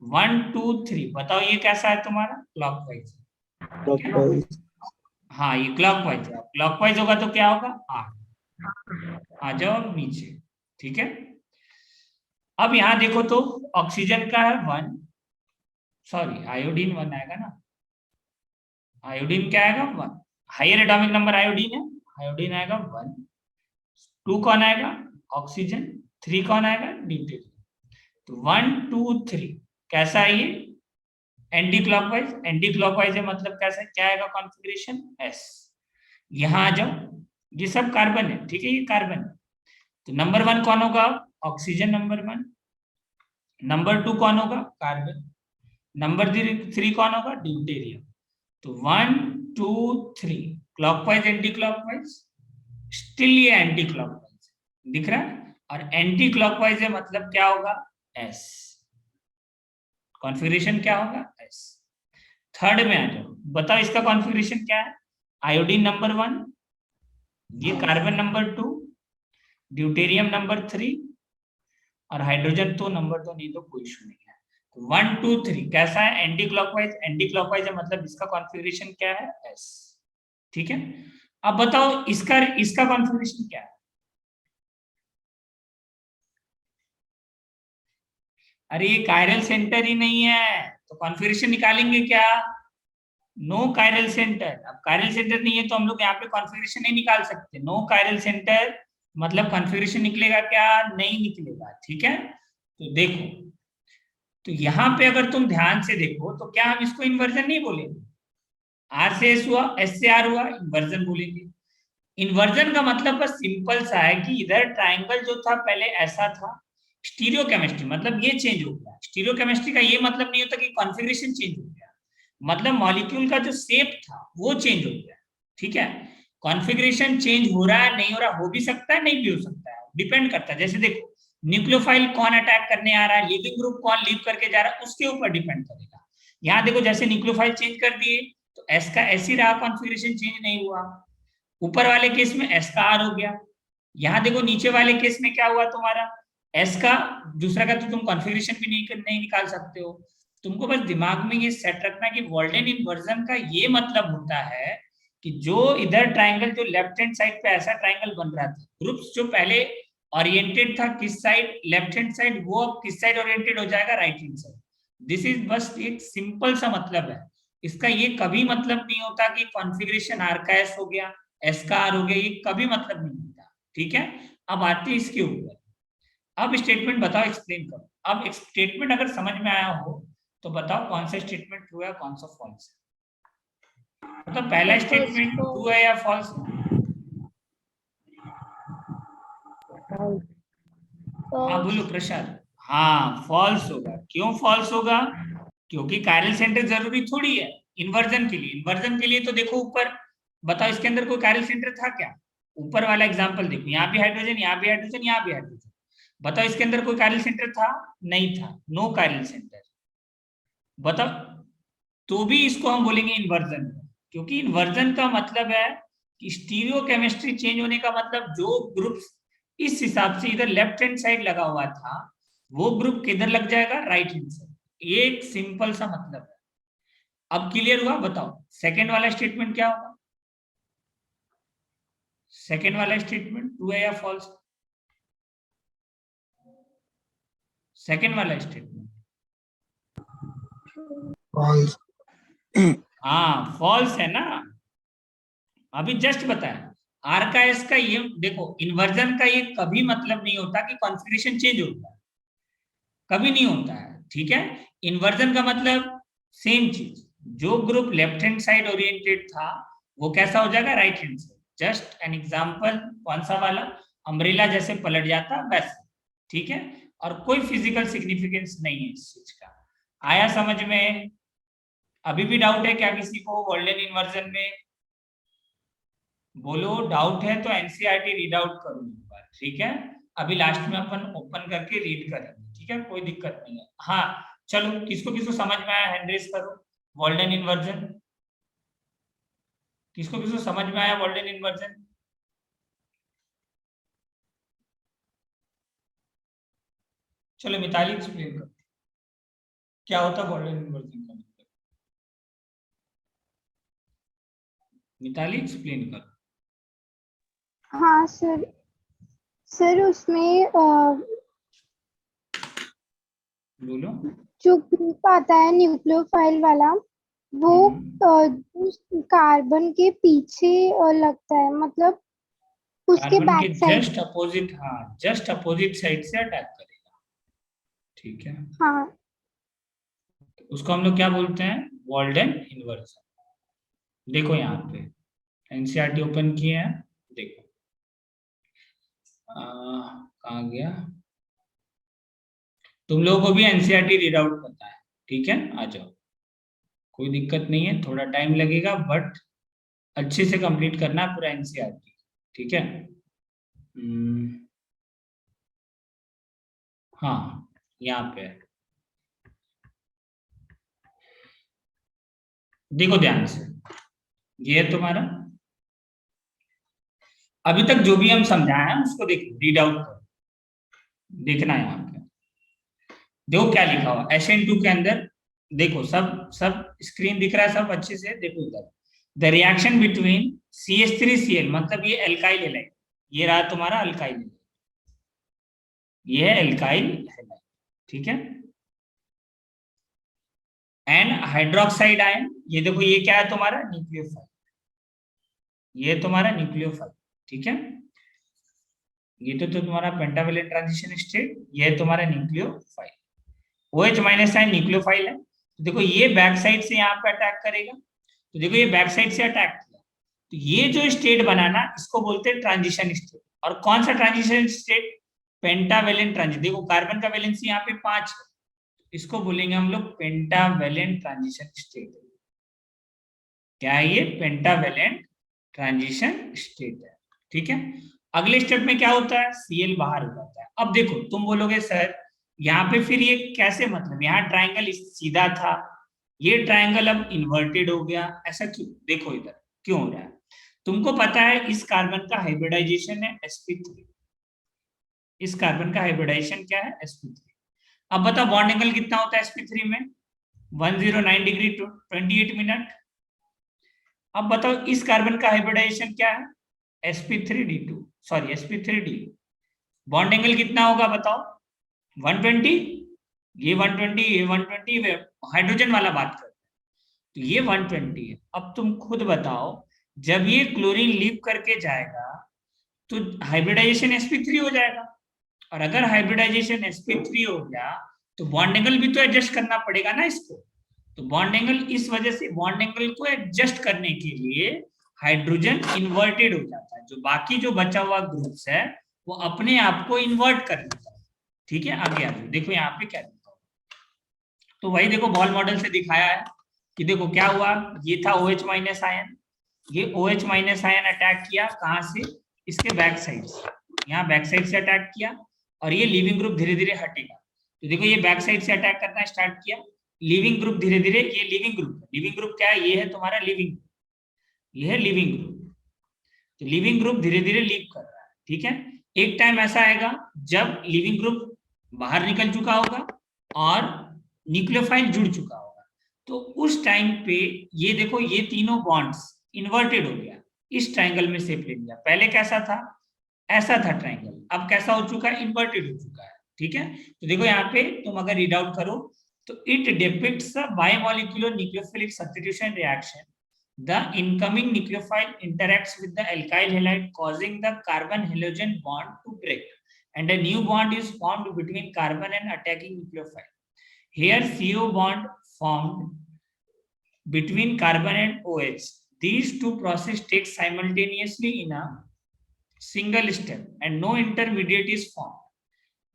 1 2 3 बताओ ये कैसा है तुम्हारा, क्लॉकवाइज। हाँ ये क्लॉकवाइज है, क्लॉकवाइज होगा तो क्या होगा 8। आ जाओ नीचे। ठीक है, अब यहां देखो तो ऑक्सीजन का है 1, सॉरी आयोडीन 1 आएगा ना, आयोडीन क्या आएगा 1, हायर एटॉमिक नंबर आयोडीन है, आयोडीन आएगा 1। 2 कौन आएगा, ऑक्सीजन। 3 कौन आएगा, ड्यूटेरियम। तो 1 2 3 कैसा है ये, एंटी क्लॉकवाइज। एंटी क्लॉकवाइज है मतलब कैसा, क्या आएगा कॉन्फ़िगरेशन, S। यहां आ जाओ, ये सब कार्बन है, ठीक है, ये कार्बन। तो नंबर 1 कौन होगा, ऑक्सीजन नंबर 1। नंबर 2 कौन होगा, कार्बन। नंबर 3 कौन होगा, ड्यूटेरियम। तो 1 2 3 क्लॉकवाइज एंटी क्लॉकवाइज, स्टिल ये एंटी क्लॉकवाइज दिख रहा है, और एंटी क्लॉकवाइज है मतलब क्या होगा, S। कॉन्फ़िगरेशन क्या होगा, S। थर्ड में आ जाओ, बताओ इसका कॉन्फ़िगरेशन क्या है, आयोडीन नंबर 1, ये कार्बन नंबर 2, ड्यूटेरियम नंबर 3 और हाइड्रोजन तो नंबर 2 नहीं तो कोई इशू नहीं है। 1 2 3 कैसा है, एंटी क्लॉकवाइज। एंटी क्लॉकवाइज है मतलब इसका कॉन्फ़िगरेशन क्या है, S। ठीक है, अब बताओ इसका कॉन्फ़िगरेशन क्या है। अरे ये कायरल सेंटर ही नहीं है, तो कॉन्फ़िगरेशन निकालेंगे क्या, नो कायरल सेंटर। अब कायरल सेंटर नहीं है तो हम लोग यहाँ पे कॉन्फ़िगरेशन नहीं निकाल सकते। नो कायरल सेंटर मतलब कॉन्फ़िगरेशन निकलेगा क्या, नहीं निकलेगा। ठीक है, तो देखो, तो यहाँ पे अगर तुम ध्यान से देखो तो क्या हम इसको इन्वर्जन नहीं बोलेंगे, R से S हुआ, S से R हुआ, इन्वर्जन बोलेंगे। इन्वर्जन का मतलब बस सिंपल सा है कि इधर ट्राइंगल जो था पहले ऐसा था, स्टीरियो केमिस्ट्री मतलब ये चेंज हो गया। स्टीरियो केमिस्ट्री का ये मतलब नहीं होता कि कॉन्फ़िगरेशन चेंज हो गया, मतलब मॉलिक्यूल का जो शेप था वो चेंज हो गया। ठीक है, कॉन्फ़िगरेशन चेंज हो रहा है, नहीं हो रहा, हो भी सकता है, नहीं भी हो सकता है, डिपेंड करता है। जैसे देखो न्यूक्लियोफाइल कौन अटैक करने आ रहा है, लिविंग ग्रुप कौन लीव करके जा रहा है, उसके ऊपर डिपेंड करेगा। यहाँ देखो जैसे न्यूक्लियोफाइल चेंज कर दिए तो S का S ही रहा, कॉन्फ़िगरेशन चेंज नहीं हुआ। ऊपर वाले केस में S का R हो गया। यहाँ देखो नीचे वाले केस में क्या हुआ तुम्हारा, S का दूसरा का तो तुम कॉन्फ़िगरेशन भी नहीं निकाल सकते हो। तुमको बस दिमाग में ये सेट रखना कि वॉल्डेन इन्वर्जन का ये मतलब होता है कि जो इधर ट्राइंगल जो लेफ्ट हैंड साइड पे ऐसा ट्राइंगल बन रहा था, ग्रुप्स जो पहले ओरिएंटेड था किस साइड, लेफ्ट हैंड साइड, वो अब किस साइड ओरिएंटेड हो जाएगा, right hand side. This is बस एक सिंपल सा मतलब है। इसका ये कभी मतलब नहीं होता कि कॉन्फ़िगरेशन R का S हो गया, S का R हो गया, ये कभी मतलब नहीं होता। ठीक है, अब आते हैं इसके ऊपर। अब स्टेटमेंट बताओ, एक्सप्लेन करो। अब स्टेटमेंट अगर समझ में आया हो तो बताओ कौन सा स्टेटमेंट ट्रू है, कौन सा फॉल्स है। मतलब पहला स्टेटमेंट ट्रू है या फॉल्स है, हाँ बोलो प्रशांत। हाँ फॉल्स होगा। क्यों फॉल्स होगा, क्योंकि कायरल सेंटर जरूरी थोड़ी है इन्वर्जन के लिए। इन्वर्जन के लिए तो देखो ऊपर, बताओ इसके अंदर कोई कायरल सेंटर था क्या, ऊपर वाला एग्जांपल देखो, यहाँ भी हाइड्रोजन, यहाँ भी हाइड्रोजन, यहाँ भी हाइड्रोजन, बताओ इसके अंदर कोई कायरल सेंटर था, नहीं था, नो कायरल सेंटर। बताओ, तो भी इसको हम बोलेंगे इन्वर्जन, क्योंकि इन्वर्जन का मतलब है कि स्टीरियो केमिस्ट्री चेंज होने का मतलब जो ग्रुप इस हिसाब से इधर लेफ्ट हैंड साइड लगा हुआ था वो ग्रुप किधर लग जाएगा, राइट हैंड साइड। एक सिंपल सा मतलब है। अब क्लियर हुआ, बताओ सेकंड वाला स्टेटमेंट क्या होगा, सेकंड वाला स्टेटमेंट ट्रू है या फॉल्स, सेकंड वाला स्टेटमेंट फॉल्स। हाँ फॉल्स है ना, अभी जस्ट बताया। R का S का ये देखो, इन्वर्जन का ये कभी मतलब नहीं होता कि कॉन्फ़िगरेशन चेंज होता है, कभी नहीं होता है। ठीक है, इन्वर्जन का मतलब सेम चीज, जो group left hand side oriented था वो कैसा हो जाएगा, right hand side. Just an example, कौन सा वाला, अम्ब्रेला जैसे पलट जाता वैसे। ठीक है, और कोई फिजिकल सिग्निफिकेंस नहीं है इस चीज का। आया समझ में, अभी भी डाउट है क्या किसी को वॉल्डेन इन्वर्जन में? बोलो डाउट है तो एनसीईआरटी रीड आउट करो एक बार, ठीक है? अभी लास्ट में अपन ओपन करके रीड करेंगे, ठीक है? कोई दिक्कत नहीं है। हाँ चलो, किसको किसको समझ में आया हैंड रेज करो। वॉल्डेन इन्वर्जन किसको किसको समझ में आया? वॉल्डेन इन्वर्जन चलो मिताली एक्सप्लेन कर, क्या होता है वॉल्डेन इन्वर्जन का मतलब? मिताली एक्सप्लेन कर। हाँ सर। सर उसमें बोलो। जो ग्रुप आता है न्यूक्लियोफाइल वाला, वो कार्बन के पीछे लगता है, मतलब उसके कार्बन के बैक साइड। जस्ट अपोजिट, हाँ जस्ट अपोजिट साइड से अटैक करेगा, ठीक है? हाँ उसको हम लोग क्या बोलते हैं? वॉल्डेन इन्वर्जन। देखो यहाँ पे एनसीईआरटी ओपन किए हैं, देखो कहाँ गया? तुम लोगों को भी एनसीईआरटी रीड आउट पता है, ठीक है? आ जाओ, कोई दिक्कत नहीं है, थोड़ा टाइम लगेगा बट अच्छे से कंप्लीट करना है पूरा एनसीईआरटी, ठीक है? हाँ यहाँ पे है, देखो ध्यान से, ये है तुम्हारा। अभी तक जो भी हम समझाए हैं उसको देखो, रीड आउट करो, देखना है यहाँ पे। देखो क्या लिखा हुआ SN2 के अंदर, देखो सब सब स्क्रीन दिख रहा है, सब अच्छे से देखो इधर। द रिएक्शन बिटवीन CH3Cl, मतलब ये एल्काइल हैलाइड, ये रहा तुम्हारा अल्काइल, ये है एल्काइल हैलाइड, ठीक है? एंड हाइड्रोक्साइड आयन, ये देखो ये क्या है तुम्हारा? न्यूक्लियोफाइल, ये तुम्हारा न्यूक्लियोफाइल, ठीक है? ये तो तुम्हारा पेंटावेलेंट ट्रांजिशन स्टेट, ये है तुम्हारा nucleophile. OH minus ion nucleophile है, तो देखो ये बैक साइड से यहाँ पे अटैक करेगा, तो देखो ये बैक साइड से अटैक किया, तो ये जो स्टेट बनाना इसको बोलते हैं ट्रांजिशन स्टेट। और कौन सा ट्रांजिशन स्टेट? Pentavalent transition. देखो कार्बन का वैलेंसी यहाँ पे 5 है, इसको बोलेंगे हम लोग पेंटावेलेंट ट्रांजिशन स्टेट। क्या है ये? पेंटावेलेंट ट्रांजिशन स्टेट है, ठीक है? अगले स्टेप में क्या होता है? Cl बाहर हो जाता है। अब देखो तुम बोलोगे सर यहाँ पे फिर ये कैसे, मतलब यहाँ ट्राइंगल सीधा था, ये ट्राइंगल अब इन्वर्टेड हो गया, ऐसा क्यों? देखो इधर क्यों हो रहा है। तुमको पता है इस कार्बन का हाइब्रिडाइजेशन है sp3, इस कार्बन का हाइब्रिडाइजेशन क्या है? sp3। अब बताओ बॉन्ड एंगल कितना होता है sp3 में? 109 डिग्री 28 मिनट। अब बताओ इस कार्बन का हाइब्रिडाइजेशन क्या है? sp3d2, sorry sp3d। Bond angle कितना होगा बताओ? 120, ये 120, ये 120, हाइड्रोजन वाला बात करते हैं, तो ये 120 है। अब तुम खुद बताओ जब ये क्लोरीन लीव करके जाएगा तो हाइब्रिडाइजेशन sp3 हो जाएगा, और अगर हाइब्रिडाइजेशन sp3 हो गया तो बॉन्ड एंगल भी तो एडजस्ट करना पड़ेगा ना इसको। तो बॉन्ड एंगल, इस वजह से बॉन्ड एंगल को एडजस्ट करने के लिए हाइड्रोजन इन्वर्टेड हो जाता है, जो बाकी जो बचा हुआ ग्रुप्स है वो अपने आप को इन्वर्ट कर लेता है, ठीक है? आगे आ जाओ, देखो यहाँ पे क्या लिखा हुआ, तो वही देखो बॉल मॉडल से दिखाया है कि देखो क्या हुआ, ये था OH माइनस आयन, ये OH माइनस आयन अटैक किया कहाँ से? इसके बैक साइड से, यहाँ बैक साइड से अटैक किया, और ये लिविंग ग्रुप धीरे धीरे हटेगा, तो देखो ये बैक साइड से अटैक करना स्टार्ट किया, लिविंग ग्रुप धीरे धीरे, ये लिविंग ग्रुप क्या है? ये है तुम्हारा लिविंग ग्रुप, ये है लिविंग ग्रुप, तो लिविंग ग्रुप धीरे धीरे लीव कर रहा है, ठीक है? एक टाइम ऐसा आएगा जब लिविंग ग्रुप बाहर निकल चुका होगा और न्यूक्लियोफाइल जुड़ चुका होगा, तो उस टाइम पे ये देखो ये तीनों बॉन्ड्स इन्वर्टेड हो गया, इस ट्राइंगल में शेप ले लिया। पहले कैसा था? ऐसा था ट्राइंगल, अब कैसा हो चुका है? इन्वर्टेड हो चुका है, ठीक है? तो देखो यहाँ पे तुम अगर रीड आउट करो तो it depicts a bimolecular nucleophilic substitution reaction. The incoming nucleophile interacts with the alkyl halide, causing the carbon-halogen bond to break, and a new bond is formed between carbon and attacking nucleophile. Here, CO bond formed between carbon and OH. These two processes take simultaneously in a single step, and no intermediate is formed.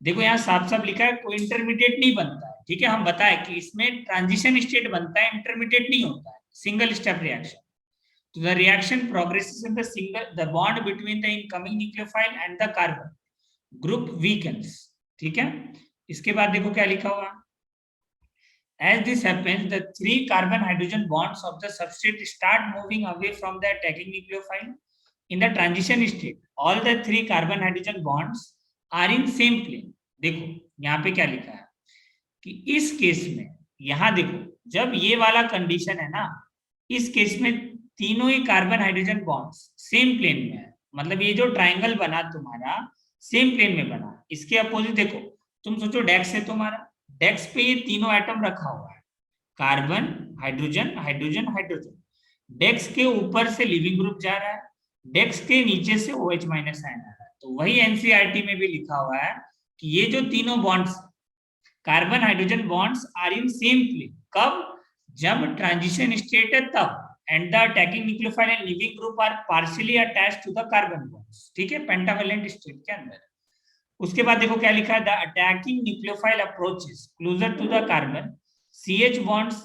देखो यहाँ साफ साफ लिखा है कोई intermediate नहीं बनता है, ठीक है, हम बताए कि इसमें ट्रांजिशन स्टेट बनता है, इंटरमीडिएट नहीं होता है, सिंगल स्टेप रिएक्शन। तो the reaction progresses in the bond between the incoming nucleophile and the carbon group weakens, ठीक है। इसके बाद देखो क्या लिखा हुआ, as this happens the 3 carbon hydrogen bonds of the substrate start moving away from the attacking nucleophile. In the transition state all the 3 carbon hydrogen bonds are in same plane। देखो यहाँ पे क्या लिखा है कि इस केस में, यहाँ देखो जब ये वाला कंडीशन है ना, इस केस में तीनों ही carbon hydrogen bonds same plane में है, मतलब ये जो ट्राइंगल बना तुम्हारा सेम प्लेन में बना। इसके अपोजिट देखो, तुम सोचो डेस्क है तुम्हारा, डेस्क पे ये तीनों एटम रखा हुआ है, carbon hydrogen hydrogen hydrogen. Desk के ऊपर से लिविंग ग्रुप जा रहा है, डेस्क के नीचे से OH- आयन आ रहा है। तो वही एनसीईआरटी में भी लिखा हुआ है कि ये जो तीनों bonds carbon hydrogen bonds are in same plane. कब? जब ट्रांजिशन स्टेट है तब, and the attacking nucleophile and leaving group are partially attached to the carbon bonds, ठीक है, पेंटावैलेंट स्टेट के अंदर। उसके बाद देखो क्या लिखा है, the attacking nucleophile approaches closer to the carbon, CH bonds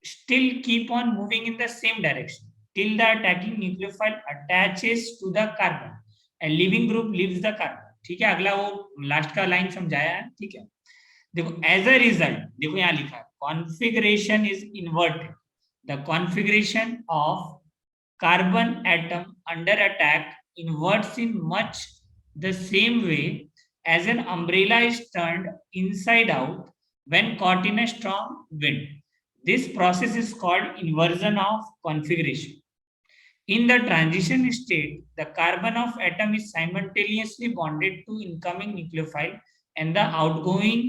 still keep on moving in the same direction till the attacking nucleophile attaches to the carbon and living group leaves the carbon, ठीक है। अगला वो last का line समझाया है, ठीक है। देखो एज अ रिजल्ट, देखो यहाँ लिखा है configuration is inverted, the configuration of carbon atom under attack इन्वर्ट्स in much the same way as an umbrella is turned inside out when caught in a strong wind. This process is called inversion of configuration. In the transition state, the carbon of atom is simultaneously bonded to incoming nucleophile and the outgoing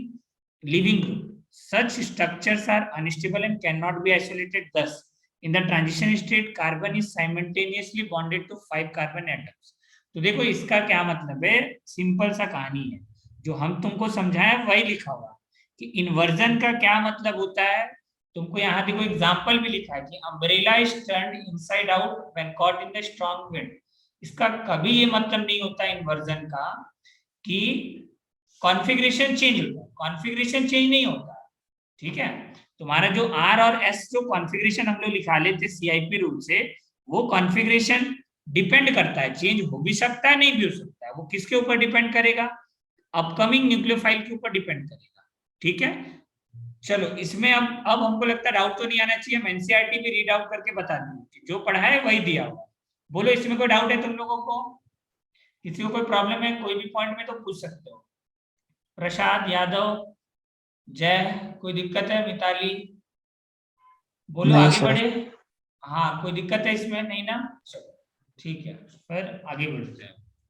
living group. Such structures are unstable and cannot be isolated. Thus, in the transition state, carbon is simultaneously bonded to 5 carbon atoms. तो देखो इसका क्या मतलब है, simple सा कहानी है, जो हम तुमको समझाया वही लिखा हुआ कि इन्वर्जन का क्या मतलब होता है। तुमको यहाँ देखो एग्जांपल भी लिखा है कि umbrella is turned inside out when caught in the strong wind. इसका कभी ये मतलब नहीं होता इन्वर्जन का कि कॉन्फ़िगरेशन चेंज होता है, कॉन्फ़िगरेशन चेंज नहीं होता, ठीक है। तुम्हारा जो R और S जो कॉन्फ़िगरेशन हम लोग लिखा लेते CIP रूल से, वो कॉन्फ़िगरेशन डिपेंड करता है, चेंज हो भी सकता है नहीं भी हो सकता है, वो किसके ऊपर डिपेंड करेगा, अपकमिंग न्यूक्लियोफाइल के ऊपर डिपेंड करेगा, ठीक है। चलो इसमें अब हमको लगता है डाउट तो नहीं आना चाहिए, हम एनसीईआरटी भी रीड आउट करके बता देंगे, जो पढ़ा है वही दिया हुआ। बोलो इसमें कोई डाउट है तुम लोगों को, किसी को कोई प्रॉब्लम है कोई भी पॉइंट में तो पूछ सकते हो। प्रसाद यादव, जय, कोई दिक्कत है? मिताली, बोलो आगे बढ़े। हाँ कोई दिक्कत है इसमें? नहीं ना, चलो ठीक है फिर आगे बढ़ते हैं।